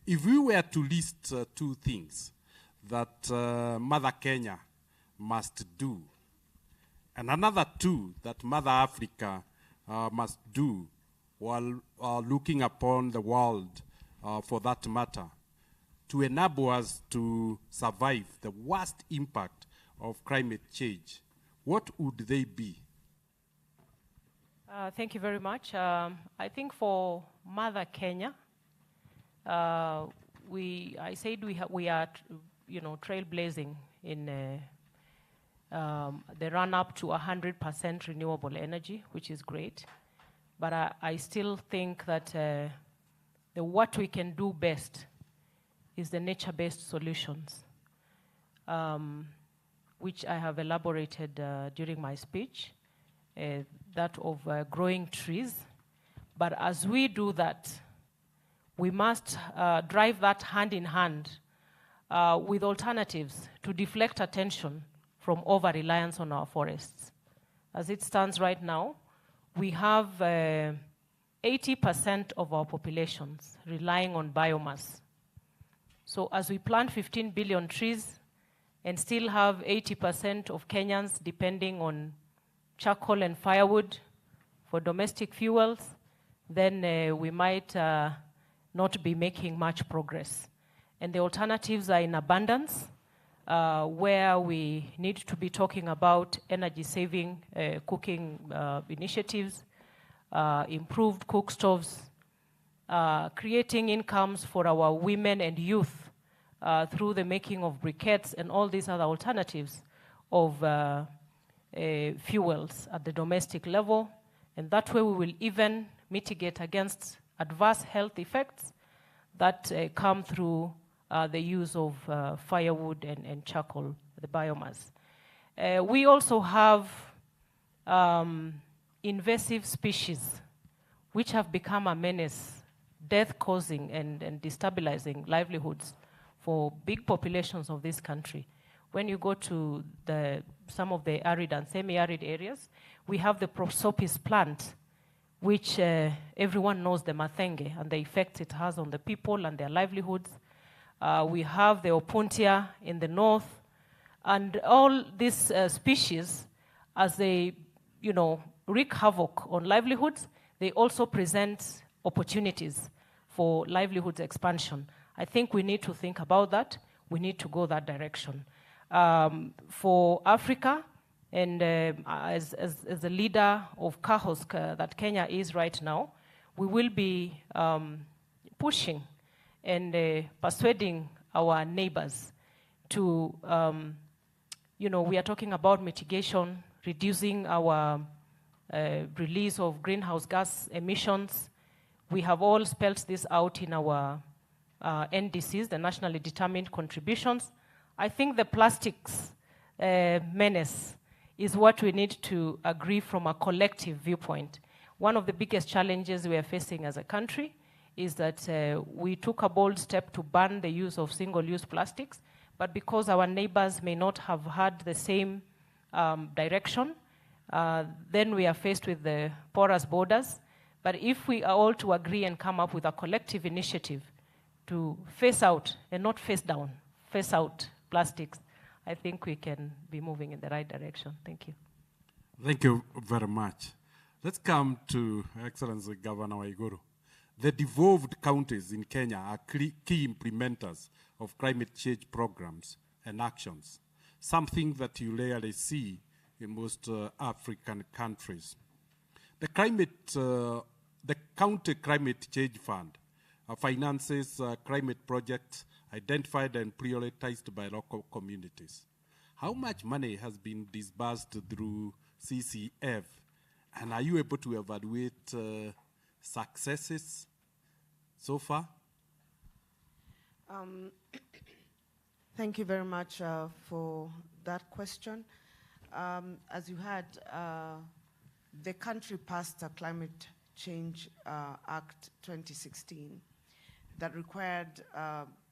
If we were to list 2 things that Mother Kenya must do, and another 2 that Mother Africa must do while looking upon the world, for that matter, to enable us to survive the worst impact of climate change, what would they be? Thank you very much. I think for Mother Kenya, I said we are, trailblazing in the run-up to 100% renewable energy, which is great. But I still think that what we can do best is the nature-based solutions, which I have elaborated during my speech, that of growing trees. But as we do that, we must drive that hand in hand with alternatives to deflect attention from over-reliance on our forests. As it stands right now, we have 80% of our populations relying on biomass. So as we plant 15 billion trees and still have 80% of Kenyans depending on charcoal and firewood for domestic fuels, then we might not be making much progress. And the alternatives are in abundance, where we need to be talking about energy-saving cooking initiatives, improved cook stoves, creating incomes for our women and youth through the making of briquettes and all these other alternatives of fuels at the domestic level. And that way we will even mitigate against adverse health effects that come through the use of firewood and charcoal, the biomass. We also have invasive species which have become a menace, death-causing and destabilizing livelihoods for big populations of this country. When you go to some of the arid and semi-arid areas, we have the prosopis plant, which everyone knows the mathenge and the effects it has on the people and their livelihoods. We have the opuntia in the north, and all these species, as they, wreak havoc on livelihoods, they also present opportunities for livelihoods expansion. I think we need to think about that. We need to go that direction. For Africa, and as the leader of KAHOS that Kenya is right now, we will be pushing and persuading our neighbors to, we are talking about mitigation, reducing our release of greenhouse gas emissions. We have all spelled this out in our NDCs, the nationally determined contributions. I think the plastics menace is what we need to agree from a collective viewpoint. One of the biggest challenges we are facing as a country is that we took a bold step to ban the use of single-use plastics, but because our neighbors may not have had the same direction, then we are faced with the porous borders. But if we are all to agree and come up with a collective initiative to phase out and not phase down, phase out plastics, I think we can be moving in the right direction. Thank you. Thank you very much. Let's come to Excellency Governor Waiguru. The devolved counties in Kenya are key implementers of climate change programs and actions, something that you rarely see in most African countries. The County Climate Change Fund finances climate projects identified and prioritized by local communities. How much money has been disbursed through CCF, and are you able to evaluate successes so far? Thank you very much for that question. As you heard, the country passed a Climate Change Act 2016 that required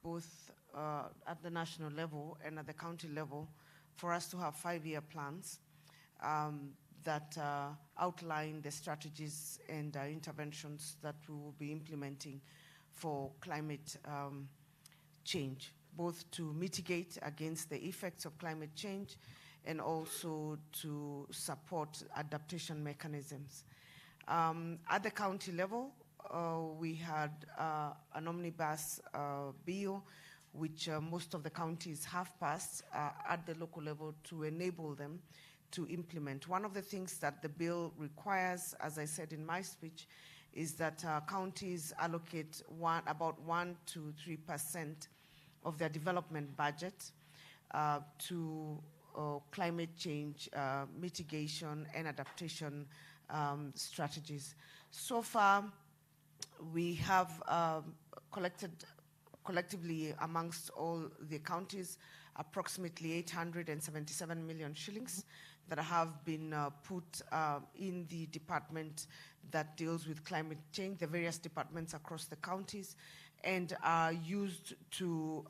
both at the national level and at the county level for us to have 5-year plans that outline the strategies and interventions that we will be implementing for climate change, both to mitigate against the effects of climate change and also to support adaptation mechanisms. At the county level, we had an omnibus bill which most of the counties have passed at the local level to enable them to implement. One of the things that the bill requires, as I said in my speech, is that counties allocate about 1 to 3% of their development budget to climate change mitigation and adaptation strategies. So far, we have collectively amongst all the counties approximately 877 million shillings that have been put in the department that deals with climate change, the various departments across the counties, and are used to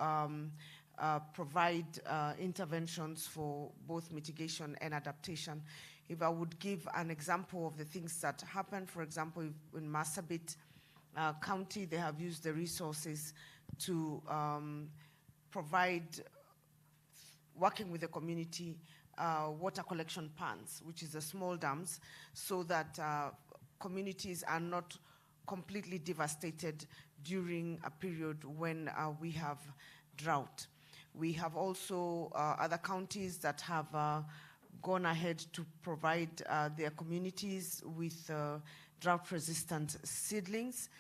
provide interventions for both mitigation and adaptation. If I would give an example of the things that happen, for example, in Marsabit County, they have used the resources to provide, working with the community, water collection ponds, which is the small dams, so that communities are not completely devastated during a period when we have drought. We have also other counties that have gone ahead to provide their communities with drought-resistant seedlings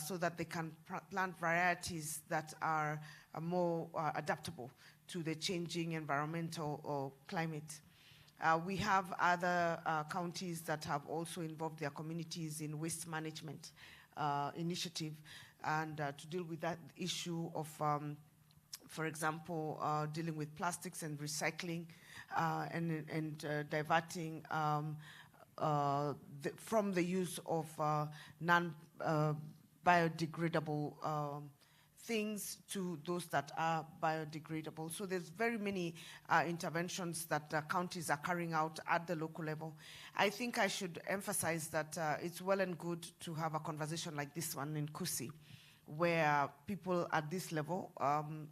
so that they can plant varieties that are more adaptable to the changing environmental climate. We have other counties that have also involved their communities in waste management initiative and to deal with that issue of, for example, dealing with plastics and recycling and diverting from the use of non-biodegradable things to those that are biodegradable. So there's very many interventions that counties are carrying out at the local level. I think I should emphasize that it's well and good to have a conversation like this one in Kusi, where people at this level,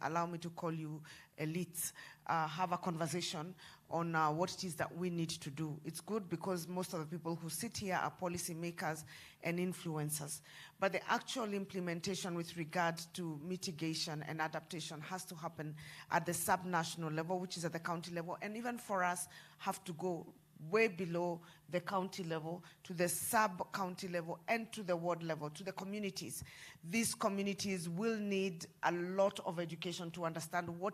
allow me to call you elites, have a conversation on what it is that we need to do. It's good because most of the people who sit here are policymakers and influencers. But the actual implementation with regard to mitigation and adaptation has to happen at the subnational level, which is at the county level, and even for us, have to go way below the county level, to the sub-county level, and to the ward level, to the communities. These communities will need a lot of education to understand what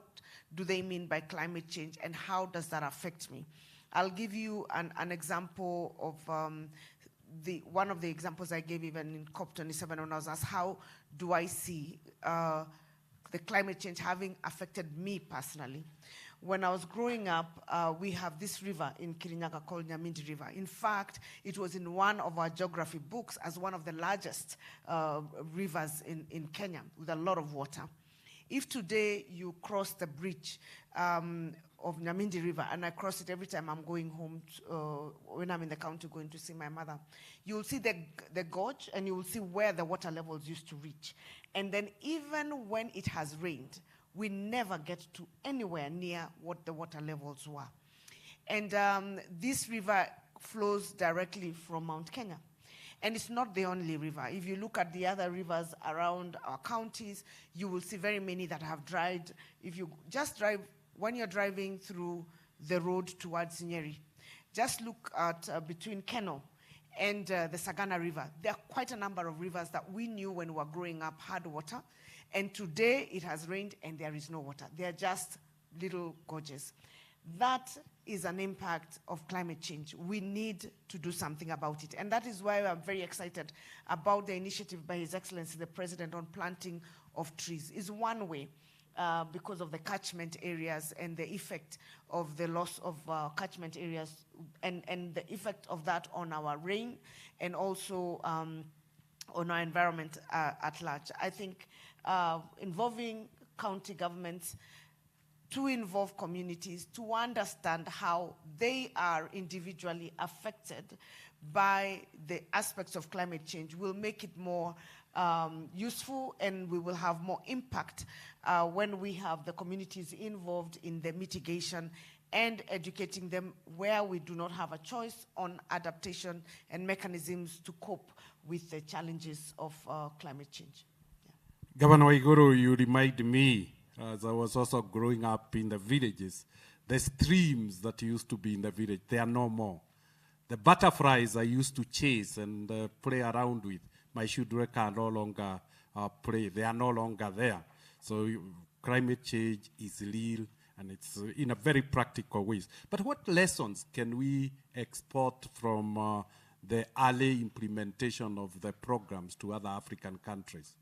do they mean by climate change and how does that affect me. I'll give you an example of one of the examples I gave even in COP27 when I was asked, how do I see the climate change having affected me personally? When I was growing up, we have this river in Kirinyaga called Nyamindi River. In fact, it was in one of our geography books as one of the largest rivers in Kenya with a lot of water. If today you cross the bridge Nyamindi River, and I cross it every time I'm going home, when I'm in the county going to see my mother. You'll see the gorge, and you will see where the water levels used to reach. And then even when it has rained, we never get to anywhere near what the water levels were. And this river flows directly from Mount Kenya. And it's not the only river. If you look at the other rivers around our counties, you will see very many that have dried. If you just drive, when you're driving through the road towards Nyeri, just look at between Keno and the Sagana River. There are quite a number of rivers that we knew when we were growing up had water. And today it has rained and there is no water. They are just little gorges. That is an impact of climate change. We need to do something about it. And that is why I'm very excited about the initiative by His Excellency, the President, on planting of trees. It's one way because of the catchment areas and the effect of the loss of catchment areas and the effect of that on our rain and also on our environment at large. I think involving county governments, to involve communities, to understand how they are individually affected by the aspects of climate change will make it more useful, and we will have more impact when we have the communities involved in the mitigation and educating them where we do not have a choice on adaptation and mechanisms to cope with the challenges of climate change. Yeah. Governor Waiguru, you remind me, as I was also growing up in the villages, the streams that used to be in the village, they are no more. The butterflies I used to chase and play around with, my children can no longer play. They are no longer there. So climate change is real, and it's in a very practical ways. But what lessons can we export from the early implementation of the programs to other African countries?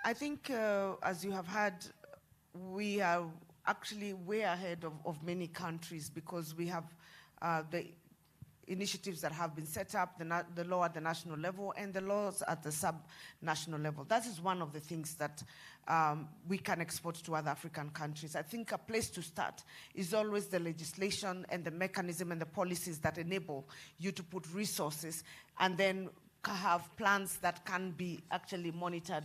I think, as you have heard, we are actually way ahead of many countries because we have the initiatives that have been set up, the law at the national level and the laws at the sub-national level. That is one of the things that we can export to other African countries. I think a place to start is always the legislation and the mechanism and the policies that enable you to put resources and then have plans that can be actually monitored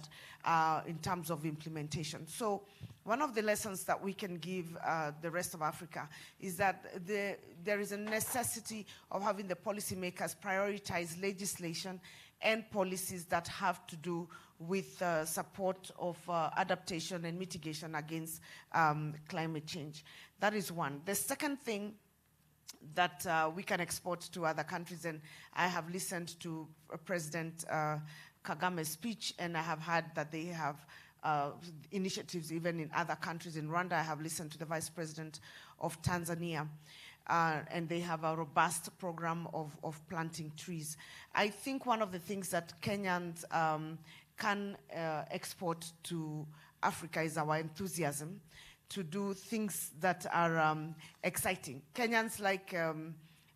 in terms of implementation. So one of the lessons that we can give the rest of Africa is that there is a necessity of having the policymakers prioritize legislation and policies that have to do with support of adaptation and mitigation against climate change. That is one. The second thing that we can export to other countries, and I have listened to President Kagame's speech, and I have heard that they have initiatives even in other countries. In Rwanda, I have listened to the Vice President of Tanzania, and they have a robust program of planting trees. I think one of the things that Kenyans can export to Africa is our enthusiasm to do things that are exciting. Kenyans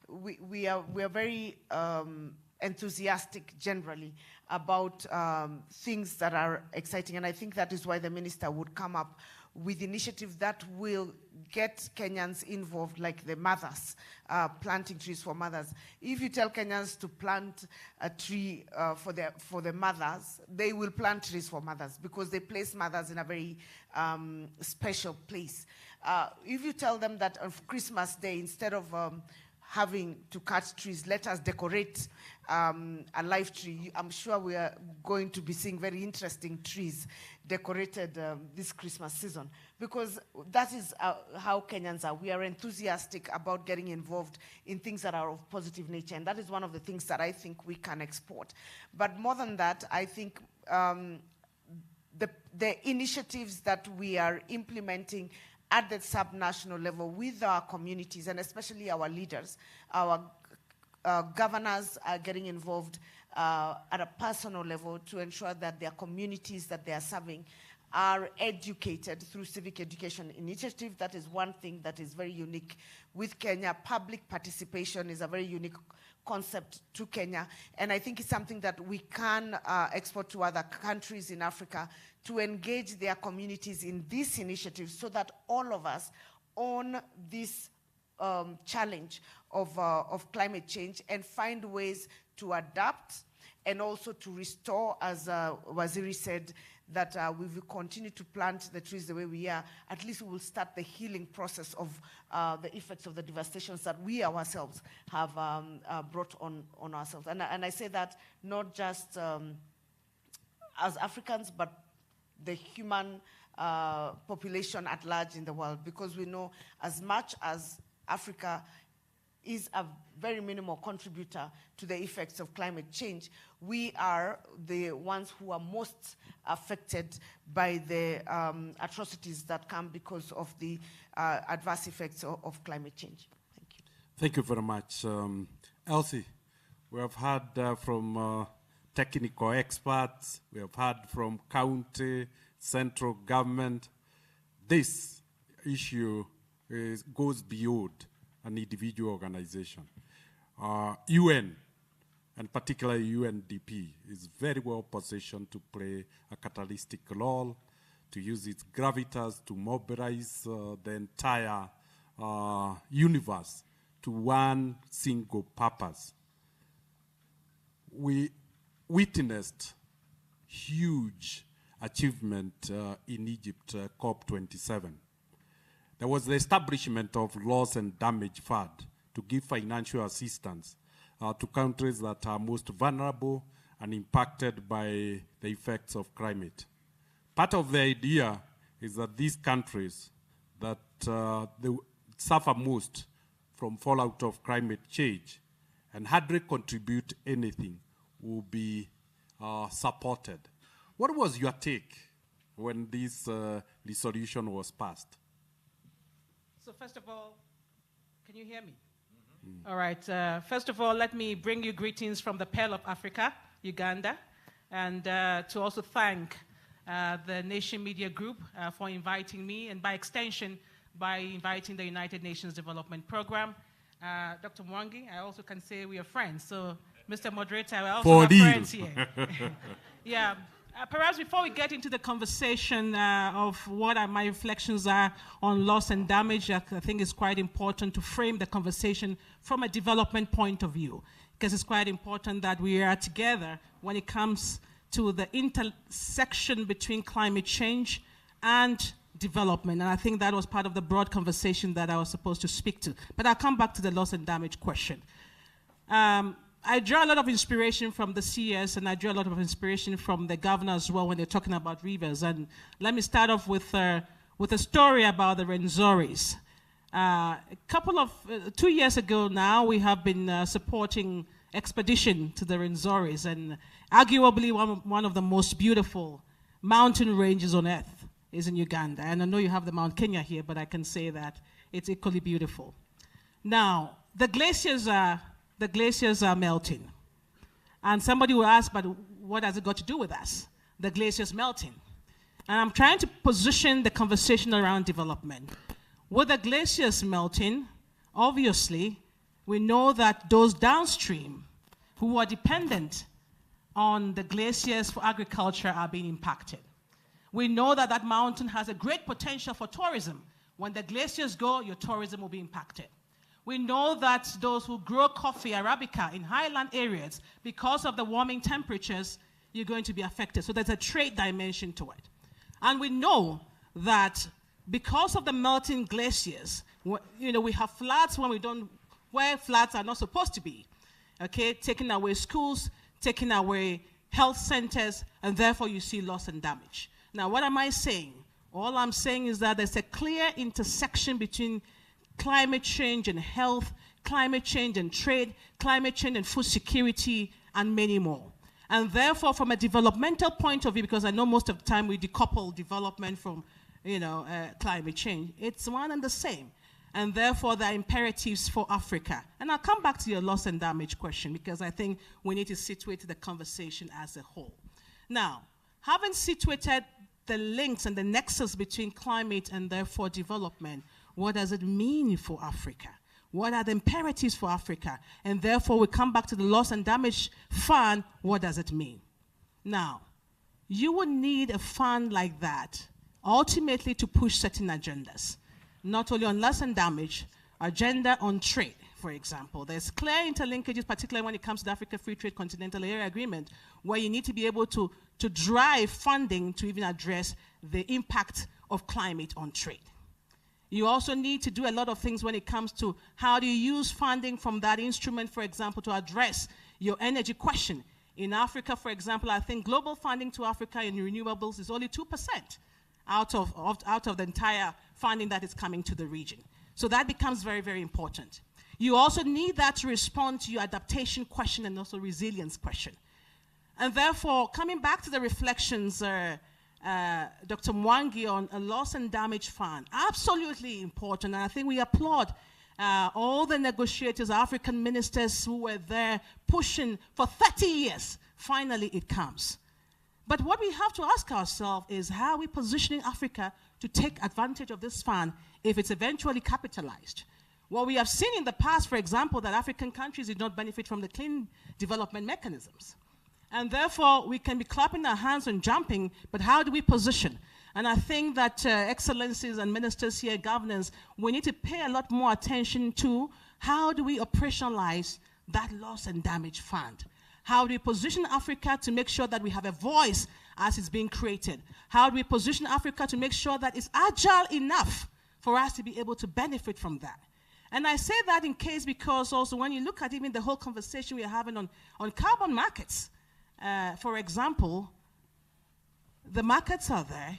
we are very enthusiastic generally about things that are exciting, and I think that is why the minister would come up with initiatives that will get Kenyans involved, like the mothers, planting trees for mothers. If you tell Kenyans to plant a tree for the mothers, they will plant trees for mothers because they place mothers in a very special place. If you tell them that on Christmas Day, instead of having to cut trees, let us decorate a live tree. I'm sure we are going to be seeing very interesting trees decorated this Christmas season, because that is how Kenyans are. We are enthusiastic about getting involved in things that are of positive nature, and that is one of the things that I think we can export. But more than that, I think the initiatives that we are implementing at the sub-national level with our communities, and especially our leaders, our governors are getting involved at a personal level to ensure that their communities that they are serving are educated through civic education initiative. That is one thing that is very unique with Kenya. Public participation is a very unique concept to Kenya, and I think it's something that we can export to other countries in Africa to engage their communities in this initiative so that all of us own this challenge of climate change and find ways to adapt and also to restore, as Waziri said, that we will continue to plant the trees the way we are. At least we will start the healing process of the effects of the devastations that we ourselves have brought on ourselves. And I say that not just as Africans, but the human population at large in the world, because we know as much as Africa is a very minimal contributor to the effects of climate change, we are the ones who are most affected by the atrocities that come because of the adverse effects of climate change. Thank you. Thank you very much. Elsie, we have heard from technical experts, we have heard from county, central government. This issue goes beyond an individual organization. UN, and particularly UNDP, is very well positioned to play a catalytic role, to use its gravitas to mobilize the entire universe to one single purpose. We witnessed huge achievement in Egypt, COP27. There was the establishment of loss and damage fund to give financial assistance to countries that are most vulnerable and impacted by the effects of climate. Part of the idea is that these countries that they suffer most from fallout of climate change and hardly contribute anything will be supported. What was your take when this resolution was passed? So first of all, can you hear me? Mm-hmm. All right. First of all, let me bring you greetings from the Pearl of Africa, Uganda, and to also thank the Nation Media Group for inviting me, and by extension, by inviting the United Nations Development Program. Dr. Mwangi, I also can say we are friends. So, Mr. Moderator, we also are friends here. Yeah. Perhaps before we get into the conversation of what my reflections are on loss and damage, I think it's quite important to frame the conversation from a development point of view, because it's quite important that we are together when it comes to the intersection between climate change and development. And I think that was part of the broad conversation that I was supposed to speak to. But I'll come back to the loss and damage question. I draw a lot of inspiration from the CS, and I draw a lot of inspiration from the governor as well when they're talking about rivers. And let me start off with a story about the Rwenzoris. 2 years ago now, we have been supporting expedition to the Rwenzoris, and arguably one of the most beautiful mountain ranges on earth is in Uganda. And I know you have the Mount Kenya here, but I can say that it's equally beautiful. Now, the glaciers are melting. And somebody will ask, but what has it got to do with us? The glaciers melting. And I'm trying to position the conversation around development. With the glaciers melting, obviously, we know that those downstream who are dependent on the glaciers for agriculture are being impacted. We know that that mountain has a great potential for tourism. When the glaciers go, your tourism will be impacted. We know that those who grow coffee Arabica in highland areas, because of the warming temperatures, you're going to be affected. So there's a trade dimension to it. And we know that because of the melting glaciers, we have floods where floods are not supposed to be, okay? Taking away schools, taking away health centers, and therefore you see loss and damage. Now, what am I saying? All I'm saying is that there's a clear intersection between climate change and health, climate change and trade, climate change and food security, and many more. And therefore, from a developmental point of view, because I know most of the time we decouple development from, climate change, it's one and the same. And therefore, there are imperatives for Africa. And I'll come back to your loss and damage question, because I think we need to situate the conversation as a whole. Now, having situated the links and the nexus between climate and therefore development. What does it mean for Africa? What are the imperatives for Africa? And therefore, we come back to the loss and damage fund. What does it mean? Now, you would need a fund like that ultimately to push certain agendas, not only on loss and damage, agenda on trade, for example. There's clear interlinkages, particularly when it comes to the Africa Free Trade Continental Area Agreement, where you need to be able to drive funding to even address the impact of climate on trade. You also need to do a lot of things when it comes to how do you use funding from that instrument, for example, to address your energy question. In Africa, for example, I think global funding to Africa in renewables is only 2% out of the entire funding that is coming to the region. So that becomes very, very important. You also need that to respond to your adaptation question and also resilience question. And therefore, coming back to the reflections, Dr. Mwangi on a loss and damage fund, absolutely important. And I think we applaud all the negotiators, African ministers who were there pushing for 30 years. Finally, it comes. But what we have to ask ourselves is how are we positioning Africa to take advantage of this fund if it's eventually capitalized? Well, we have seen in the past, for example, that African countries did not benefit from the clean development mechanisms. And therefore, we can be clapping our hands and jumping, but how do we position? And I think that excellencies and ministers here, governors, we need to pay a lot more attention to how do we operationalize that loss and damage fund? How do we position Africa to make sure that we have a voice as it's being created? How do we position Africa to make sure that it's agile enough for us to be able to benefit from that? And I say that in case because also when you look at even the whole conversation we are having on carbon markets, for example, the markets are there,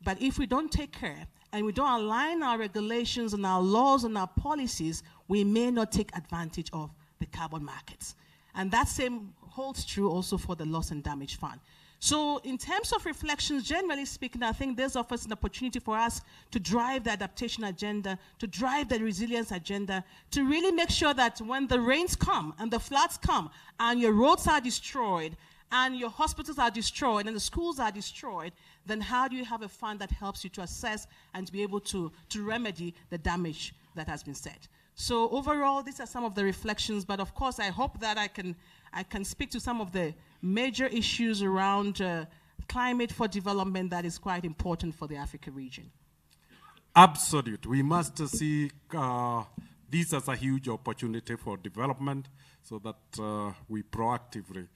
but if we don't take care and we don't align our regulations and our laws and our policies, we may not take advantage of the carbon markets. And that same holds true also for the loss and damage fund. So in terms of reflections, generally speaking, I think this offers an opportunity for us to drive the adaptation agenda, to drive the resilience agenda, to really make sure that when the rains come and the floods come and your roads are destroyed and your hospitals are destroyed and the schools are destroyed, then how do you have a fund that helps you to assess and to be able to remedy the damage that has been said? So overall, these are some of the reflections, but of course, I hope that I can speak to some of the major issues around climate for development that is quite important for the Africa region. Absolutely. We must see this as a huge opportunity for development so that we proactively.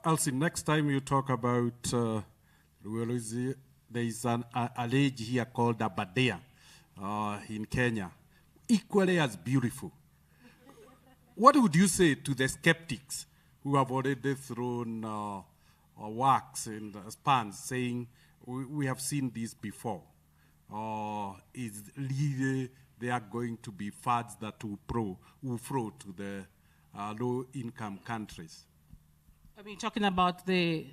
Elsie, next time you talk about, there is a lake here called Aberdare in Kenya, equally as beautiful. What would you say to the skeptics who have already thrown wax in the spans, saying, we have seen this before? Is really they are going to be funds that will flow to the low-income countries? Are we talking about the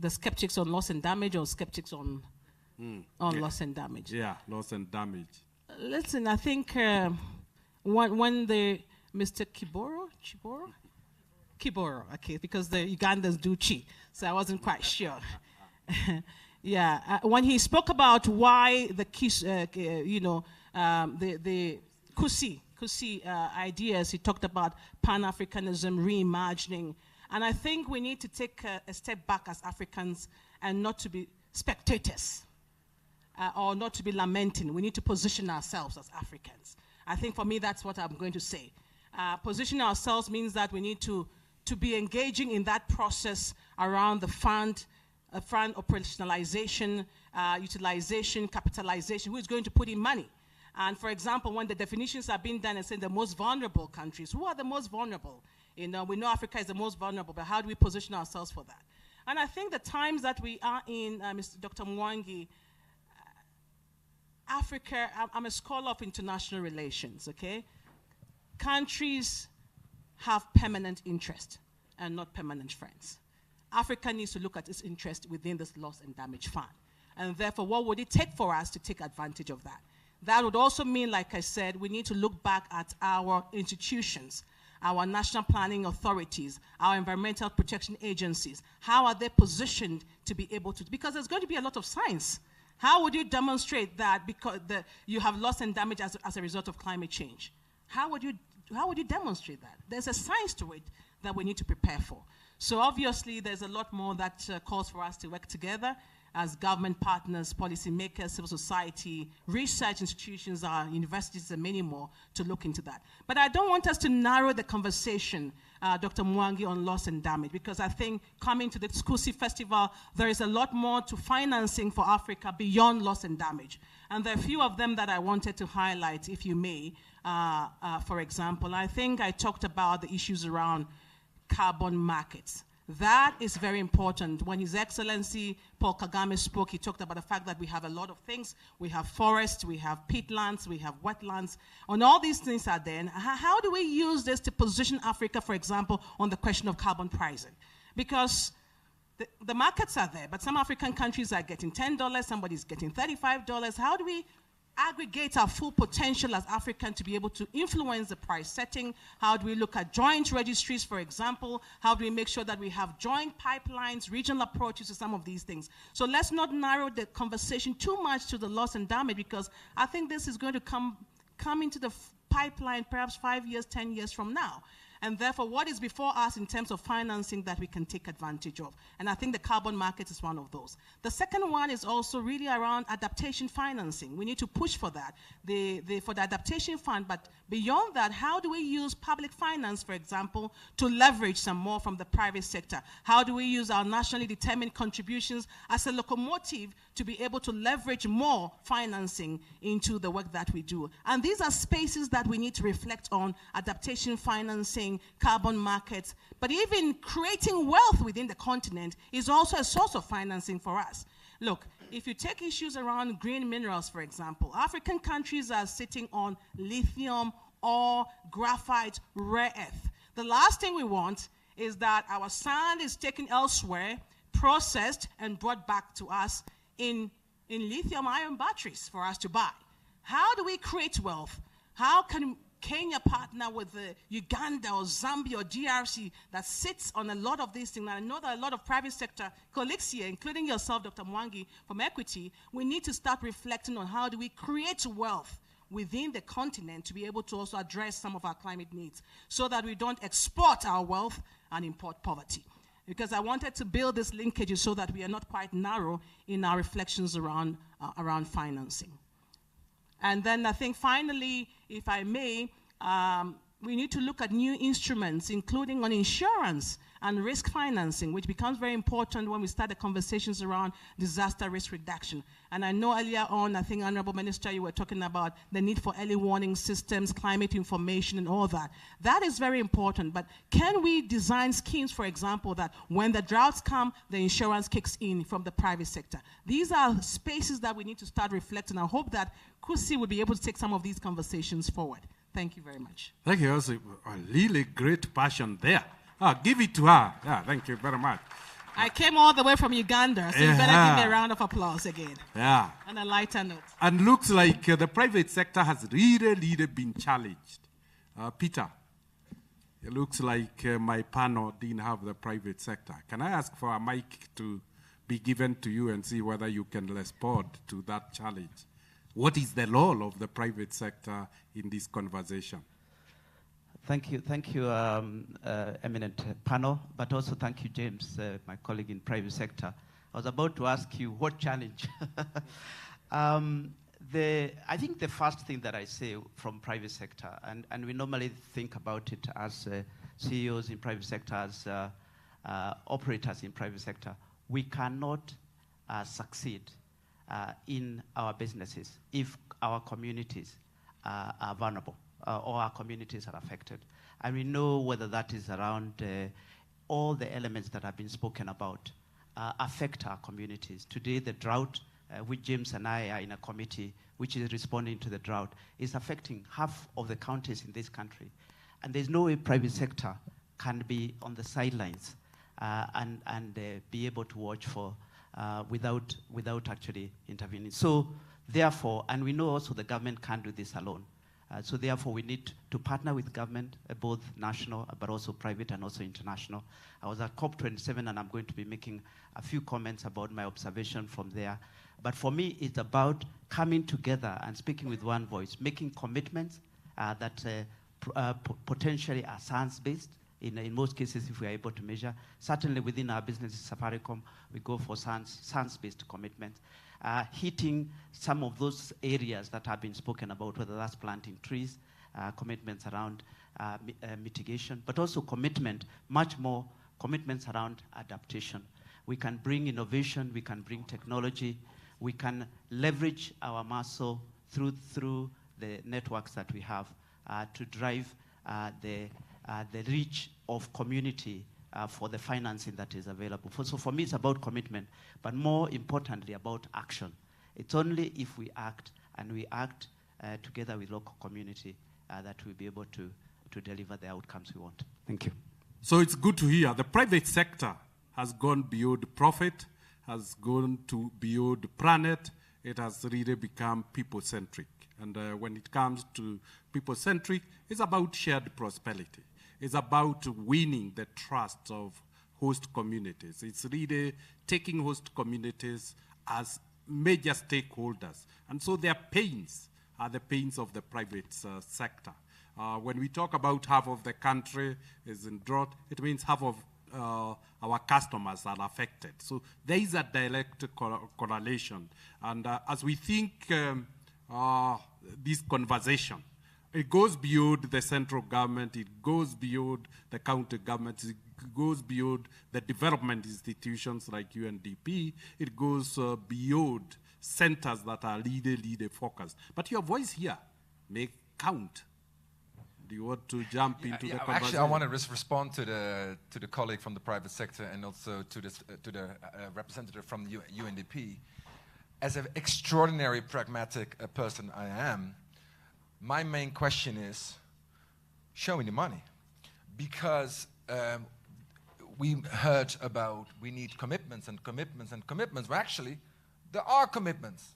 skeptics on loss and damage or skeptics on loss and damage? Yeah, loss and damage. Listen, I think when the Mr. Kiboro, okay, because the Ugandans do cheat, so I wasn't quite sure. Yeah, when he spoke about why the Kusi ideas, he talked about Pan-Africanism, reimagining, and I think we need to take a step back as Africans and not to be spectators or not to be lamenting. We need to position ourselves as Africans. I think for me, that's what I'm going to say. Positioning ourselves means that we need to be engaging in that process around the fund operationalization, utilization, capitalization, who is going to put in money. And for example, when the definitions are being done and saying the most vulnerable countries, who are the most vulnerable? We know Africa is the most vulnerable, but how do we position ourselves for that? And I think the times that we are in, Mr. Dr. Mwangi, Africa, I'm a scholar of international relations, okay? Countries have permanent interest and not permanent friends. Africa needs to look at its interest within this loss and damage fund. And therefore, what would it take for us to take advantage of that? That would also mean, like I said, we need to look back at our institutions, our national planning authorities, our environmental protection agencies. How are they positioned to be able to, because there's going to be a lot of science How would you demonstrate that because you have loss and damage as a result of climate change? How would you demonstrate that? There's a science to it that we need to prepare for. So obviously, there's a lot more that calls for us to work together as government partners, policymakers, civil society, research institutions, our universities, and many more to look into that. But I don't want us to narrow the conversation, Dr. Mwangi, on loss and damage, because I think coming to the Kusi Festival, there is a lot more to financing for Africa beyond loss and damage. And there are a few of them that I wanted to highlight, if you may. For example, I think I talked about the issues around carbon markets. That is very important. When His Excellency Paul Kagame spoke, he talked about the fact that we have a lot of things. We have forests, we have peatlands, we have wetlands, and all these things are there. And how do we use this to position Africa, for example, on the question of carbon pricing? Because the markets are there, but some African countries are getting $10, somebody's getting $35. How do we aggregate our full potential as Africans to be able to influence the price setting? How do we look at joint registries, for example? How do we make sure that we have joint pipelines, regional approaches to some of these things? So let's not narrow the conversation too much to the loss and damage, because I think this is going to come into the pipeline perhaps 5 years, 10 years from now. And therefore, what is before us in terms of financing that we can take advantage of? And I think the carbon market is one of those. The second one is also really around adaptation financing. We need to push for that, for the adaptation fund. But beyond that, how do we use public finance, for example, to leverage some more from the private sector? How do we use our nationally determined contributions as a locomotive to be able to leverage more financing into the work that we do? And these are spaces that we need to reflect on: adaptation financing, carbon markets, but even creating wealth within the continent is also a source of financing for us. Look, if you take issues around green minerals, for example, African countries are sitting on lithium, ore, graphite, rare earth. The last thing we want is that our sand is taken elsewhere, processed, and brought back to us in lithium-ion batteries for us to buy. How do we create wealth? How can Kenya partner with Uganda or Zambia or DRC that sits on a lot of these things? And I know that a lot of private sector colleagues here, including yourself, Dr. Mwangi, from Equity, we need to start reflecting on how do we create wealth within the continent to be able to also address some of our climate needs, so that we don't export our wealth and import poverty. Because I wanted to build this linkages so that we are not quite narrow in our reflections around financing. And then I think finally, if I may, we need to look at new instruments, including on insurance and risk financing, which becomes very important when we start the conversations around disaster risk reduction. And I know earlier on, I think, Honorable Minister, you were talking about the need for early warning systems, climate information, and all that. That is very important, but can we design schemes, for example, that when the droughts come, the insurance kicks in from the private sector? These are spaces that we need to start reflecting. I hope that Kusi will be able to take some of these conversations forward. Thank you very much. Thank you. Also, a really great passion there. Give it to her. Yeah, thank you very much. I came all the way from Uganda, so you better give me a round of applause again. Yeah. On a lighter note. And looks like the private sector has really been challenged. Peter, it looks like my panel didn't have the private sector. Can I ask for a mic to be given to you and see whether you can respond to that challenge? What is the role of the private sector in this conversation? Thank you, eminent panel, but also thank you, James, my colleague in private sector. I was about to ask you, what challenge? I think the first thing that I say from private sector, and we normally think about it as CEOs in private sector, as operators in private sector, we cannot succeed in our businesses if our communities are vulnerable or our communities are affected. And we know whether that is around all the elements that have been spoken about affect our communities. Today, the drought, which James and I are in a committee which is responding to the drought, is affecting half of the counties in this country. And there's no way private sector can be on the sidelines and be able to watch for without actually intervening. So therefore, and we know also the government can't do this alone. So therefore, we need to partner with government, both national, but also private and also international. I was at COP27, and I'm going to be making a few comments about my observation from there. But for me, it's about coming together and speaking with one voice, making commitments that potentially are science-based. In most cases, if we are able to measure. Certainly within our business at Safaricom, we go for science-based commitments, hitting some of those areas that have been spoken about, whether that's planting trees, commitments around mitigation, but also much more commitments around adaptation. We can bring innovation, we can bring technology, we can leverage our muscle through the networks that we have to drive the reach of community for the financing that is available. So for me, it's about commitment, but more importantly, about action. It's only if we act, and we act together with local community, that we'll be able to deliver the outcomes we want. Thank you. So it's good to hear the private sector has gone beyond profit, has gone to beyond planet. It has really become people-centric. And when it comes to people-centric, it's about shared prosperity. It's about winning the trust of host communities. It's really taking host communities as major stakeholders. And so their pains are the pains of the private sector. When we talk about half of the country is in drought, it means half of our customers are affected. So there is a direct correlation. And as we think this conversation, it goes beyond the central government, it goes beyond the county government, it goes beyond the development institutions like UNDP, it goes beyond centers that are leader focused. But your voice here may count. Do you want to jump into the conversation? Actually, I want to respond to the colleague from the private sector and also to the representative from the UNDP. As an extraordinary pragmatic person I am, my main question is, show me the money. Because we heard about we need commitments and commitments and commitments. Well, actually, there are commitments.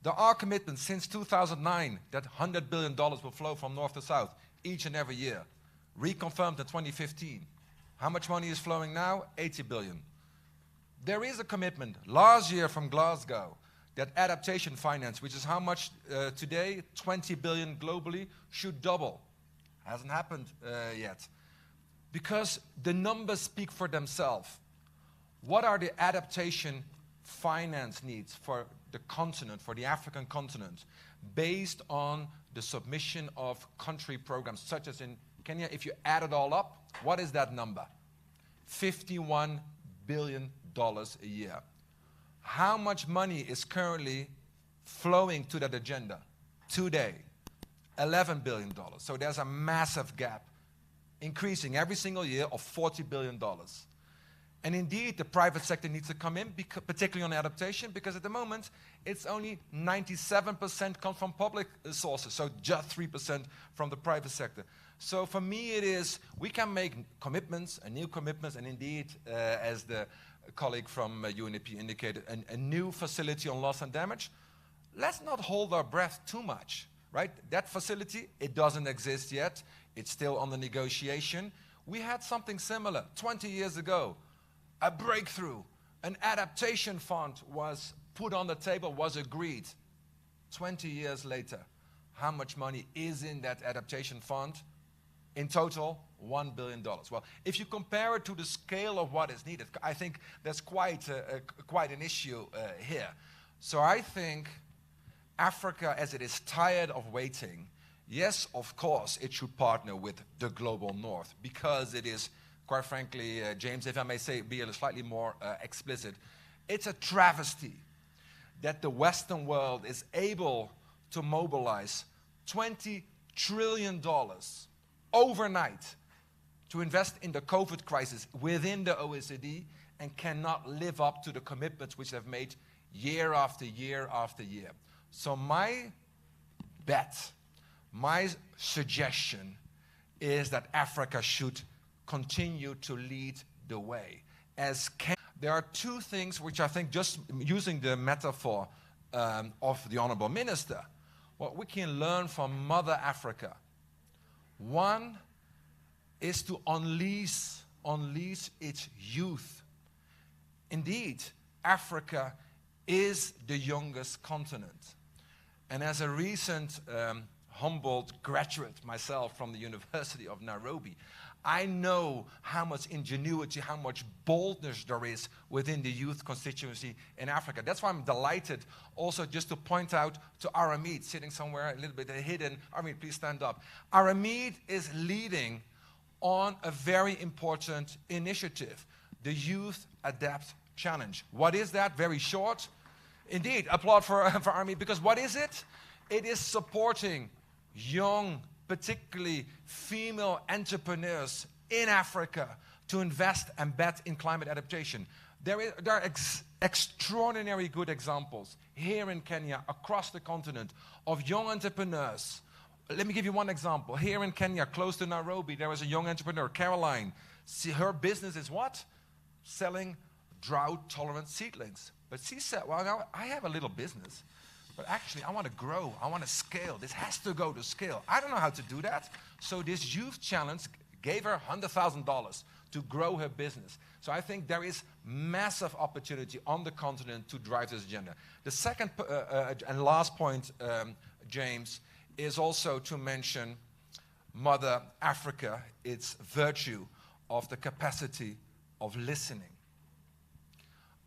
There are commitments since 2009 that $100 billion will flow from north to south each and every year. Reconfirmed in 2015. How much money is flowing now? 80 billion. There is a commitment last year from Glasgow that adaptation finance, which is how much today, 20 billion globally, should double. Hasn't happened yet. Because the numbers speak for themselves. What are the adaptation finance needs for the continent, for the African continent, based on the submission of country programs, such as in Kenya? If you add it all up, what is that number? $51 billion a year. How much money is currently flowing to that agenda today? $11 billion. So there's a massive gap, increasing every single year of $40 billion. And indeed, the private sector needs to come in, particularly on adaptation, because at the moment, it's only 97% come from public sources, so just 3% from the private sector. So for me, it is, we can make commitments, and new commitments, and indeed, as the colleague from UNDP indicated, a new facility on loss and damage. Let's not hold our breath too much, right? That facility, it doesn't exist yet. It's still under negotiation. We had something similar 20 years ago. A breakthrough, an adaptation fund was put on the table, was agreed. 20 years later, how much money is in that adaptation fund? In total, $1 billion. Well, if you compare it to the scale of what is needed, I think there's quite an issue here. So I think Africa, as it is tired of waiting, yes, of course, it should partner with the global north, because it is, quite frankly, James, if I may say, be a slightly more explicit, it's a travesty that the Western world is able to mobilize $20 trillion overnight to invest in the COVID crisis within the OECD and cannot live up to the commitments which they've made year after year after year. So my bet, my suggestion is that Africa should continue to lead the way. There are two things which I think, just using the metaphor of the Honorable Minister, what we can learn from Mother Africa. One is to unleash its youth. Indeed, Africa is the youngest continent. And as a recent Humboldt graduate myself from the University of Nairobi, I know how much ingenuity, how much boldness there is within the youth constituency in Africa. That's why I'm delighted also just to point out to Aramid, sitting somewhere a little bit hidden. Aramid, please stand up. Aramid is leading on a very important initiative, the Youth Adapt Challenge. What is that? Very short. Indeed, applaud for Aramid, because what is it? It is supporting young, particularly female entrepreneurs in Africa to invest and bet in climate adaptation. There are extraordinary good examples here in Kenya, across the continent, of young entrepreneurs. Let me give you one example. Here in Kenya, close to Nairobi, there is a young entrepreneur, Caroline. See, her business is what? Selling drought-tolerant seedlings. But she said, well, now I have a little business, but actually I want to grow, I want to scale. This has to go to scale. I don't know how to do that. So this youth challenge gave her $100,000 to grow her business. So I think there is massive opportunity on the continent to drive this agenda. The second and last point, James, is also to mention Mother Africa, its virtue of the capacity of listening.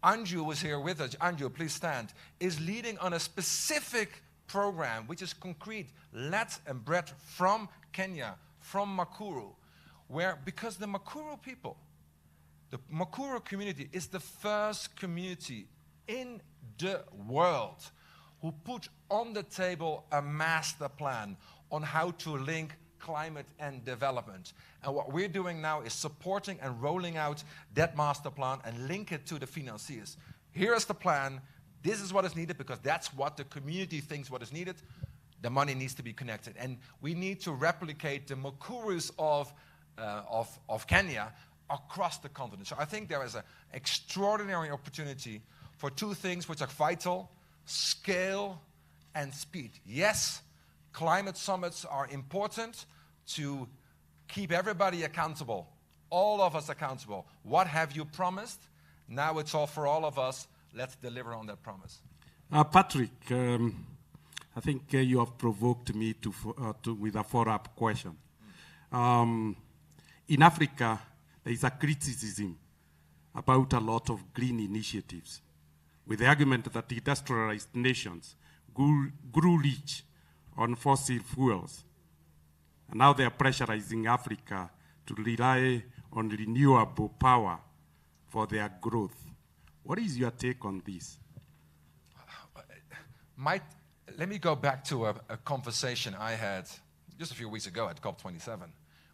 Anju was here with us. Anju, please stand. Is leading on a specific program, which is concrete, led and bred from Kenya, from Makuru, where, because the Makuru people, the Makuru community is the first community in the world who put on the table a master plan on how to link climate and development. And what we're doing now is supporting and rolling out that master plan and link it to the financiers. Here is the plan. This is what is needed, because that's what the community thinks what is needed. The money needs to be connected. And we need to replicate the Makurus of Kenya across the continent. So I think there is an extraordinary opportunity for two things which are vital: scale and speed. Yes, climate summits are important to keep everybody accountable, all of us accountable. What have you promised? Now it's all for all of us. Let's deliver on that promise. Patrick, I think you have provoked me with a follow-up question. In Africa, there is a criticism about a lot of green initiatives, with the argument that industrialized nations grew rich on fossil fuels. And now they are pressurizing Africa to rely on renewable power for their growth. What is your take on this? Let me go back to a conversation I had just a few weeks ago at COP27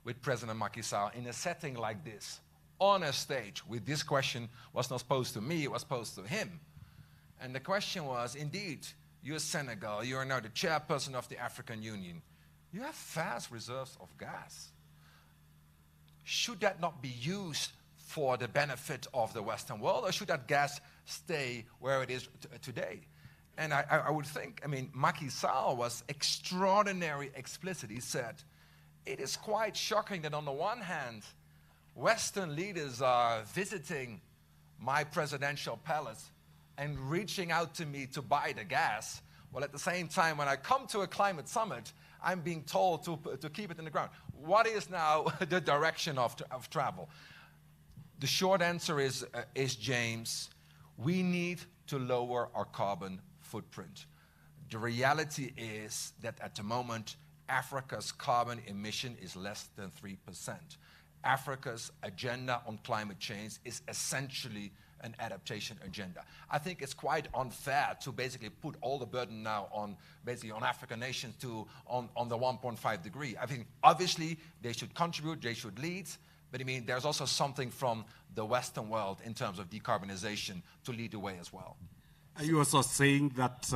with President Macky Sall in a setting like this, on a stage, with this question was not posed to me, it was posed to him. And the question was, indeed, you're Senegal, you are now the chairperson of the African Union. You have vast reserves of gas. Should that not be used for the benefit of the Western world, or should that gas stay where it is today? And I would think, I mean, Macky Sall was extraordinarily explicit. He said, it is quite shocking that on the one hand, Western leaders are visiting my presidential palace and reaching out to me to buy the gas, while at the same time, when I come to a climate summit, I'm being told to keep it in the ground. What is now the direction of travel? The short answer is James, we need to lower our carbon footprint. The reality is that at the moment, Africa's carbon emission is less than 3%. Africa's agenda on climate change is essentially an adaptation agenda. I think it's quite unfair to basically put all the burden now on African nations on the 1.5 degree. I think obviously they should contribute, they should lead, but I mean there's also something from the Western world in terms of decarbonization to lead the way as well. Are you also saying that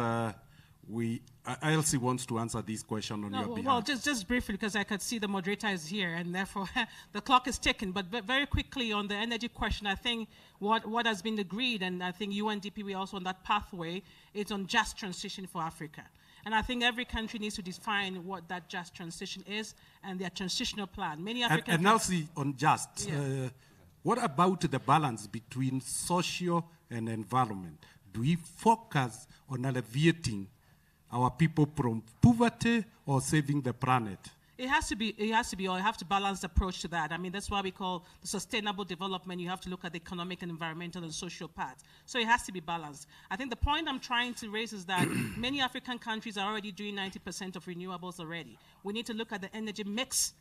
ILC wants to answer this question on your behalf? Well, just briefly, because I could see the moderator is here, and therefore the clock is ticking. But very quickly on the energy question, I think what has been agreed, and I think UNDP, we're also on that pathway, is on just transition for Africa. And I think every country needs to define what that just transition is and their transitional plan. Many African and Elsie, on just, what about the balance between socio and environment? Do we focus on alleviating our people from poverty or saving the planet? It has to be, or you have to balance the approach to that. I mean, that's why we call the sustainable development. You have to look at the economic and environmental and social part. So it has to be balanced. I think the point I'm trying to raise is that many African countries are already doing 90% of renewables already. We need to look at the energy mix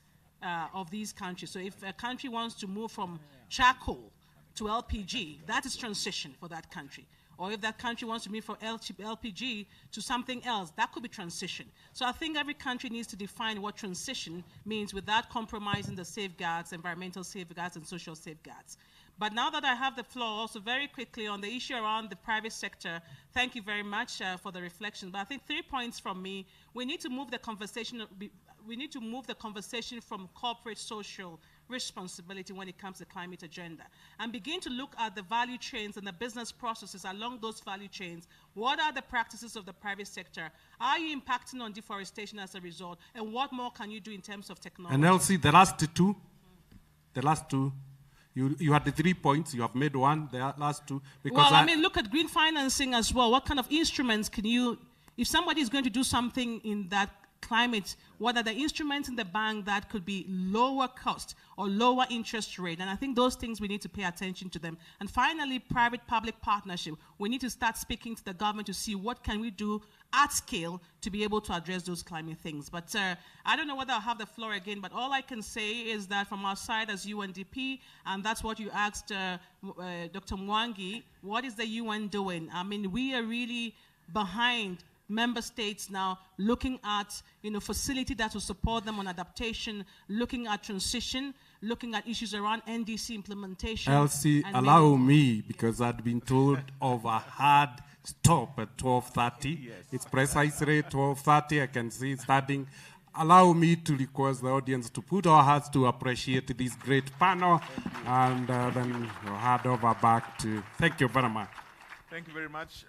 of these countries. So if a country wants to move from charcoal to LPG, that is transition for that country. Or if that country wants to move from LPG to something else, that could be transition. So I think every country needs to define what transition means without compromising the safeguards, environmental safeguards and social safeguards. But now that I have the floor, also very quickly on the issue around the private sector, thank you very much for the reflection. But I think 3 points from me. We need to move the conversation. We need to move the conversation from corporate social responsibility when it comes to the climate agenda and begin to look at the value chains and the business processes along those value chains. What are the practices of the private sector? Are you impacting on deforestation as a result? And what more can you do in terms of technology? And Elsie, the last two, you had the 3 points, you have made one, the last two. Because well, I mean, look at green financing as well. What kind of instruments can you, if somebody is going to do something in that climate, what are the instruments in the bank that could be lower cost or lower interest rate? And I think those things we need to pay attention to them. And finally, private-public partnership. We need to start speaking to the government to see what can we do at scale to be able to address those climate things. But I don't know whether I'll have the floor again, but all I can say is that from our side as UNDP, and that's what you asked Dr. Mwangi, what is the UN doing? I mean, we are really behind member states now looking at facility that will support them on adaptation, looking at transition, looking at issues around NDC implementation. Elsie, allow me, because I'd been told of a hard stop at 12:30. Yes. It's precisely 12:30. I can see it starting. Allow me to request the audience to put our hearts to appreciate this great panel, and then we'll hand over back to. Thank you very much. Thank you very much.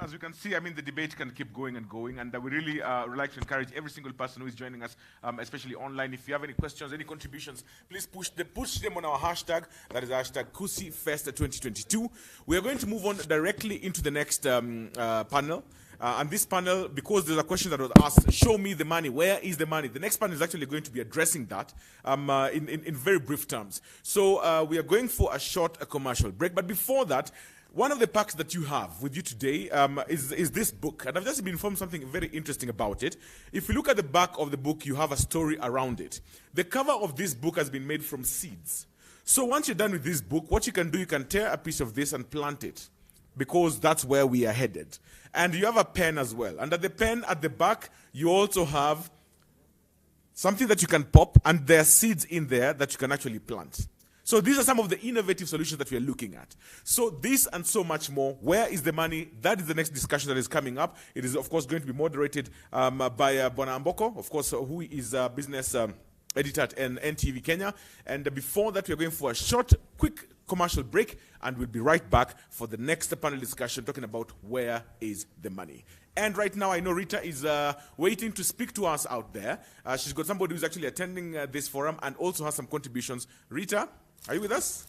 As you can see, I mean, the debate can keep going and going, and we really would like to encourage every single person who is joining us, especially online. If you have any questions, any contributions, please push them on our hashtag. That is hashtag KusiFest2022. We are going to move on directly into the next panel. And this panel, because there's a question that was asked, show me the money, where is the money? The next panel is actually going to be addressing that in very brief terms. So we are going for a short commercial break. But before that, one of the packs that you have with you today is this book. And I've just been informed something very interesting about it. If you look at the back of the book, you have a story around it. The cover of this book has been made from seeds. So once you're done with this book, what you can do, you can tear a piece of this and plant it, because that's where we are headed. And you have a pen as well. Under the pen at the back, you also have something that you can pop, and there are seeds in there that you can actually plant. So these are some of the innovative solutions that we are looking at. So this and so much more. Where is the money? That is the next discussion that is coming up. It is, of course, going to be moderated by Bona Mboko, of course, who is a business editor at NTV Kenya. And before that, we're going for a short, quick commercial break, and we'll be right back for the next panel discussion talking about where is the money. And right now, I know Rita is waiting to speak to us out there. She's got somebody who's actually attending this forum and also has some contributions. Rita, are you with us?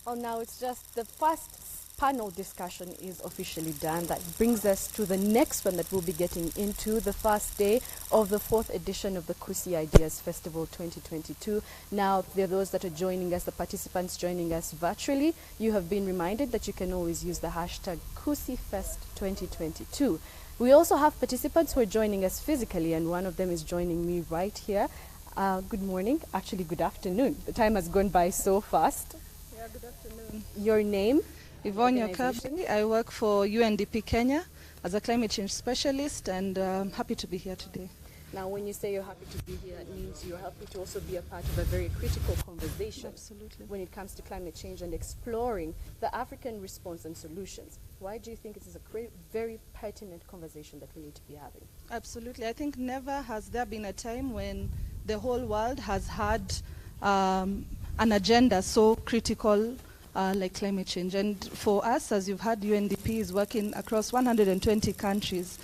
Oh, now it's just the first panel discussion is officially done. That brings us to the next one that we'll be getting into, the first day of the 4th edition of the Kusi Ideas Festival 2022. Now, there are those that are joining us, the participants joining us virtually. You have been reminded that you can always use the hashtag KusiFest2022. We also have participants who are joining us physically, and one of them is joining me right here. Good morning, actually good afternoon. The time has gone by so fast. Yeah, good afternoon. Your name? Yvonne Yokabi. I work for UNDP Kenya as a climate change specialist, and I'm happy to be here today. Now, when you say you're happy to be here, it means you're happy to also be a part of a very critical conversation. Absolutely. When it comes to climate change and exploring the African response and solutions. Why do you think it is a very pertinent conversation that we need to be having? Absolutely. I think never has there been a time when the whole world has had an agenda so critical like climate change. And for us, as you've heard, UNDP is working across 120 countries.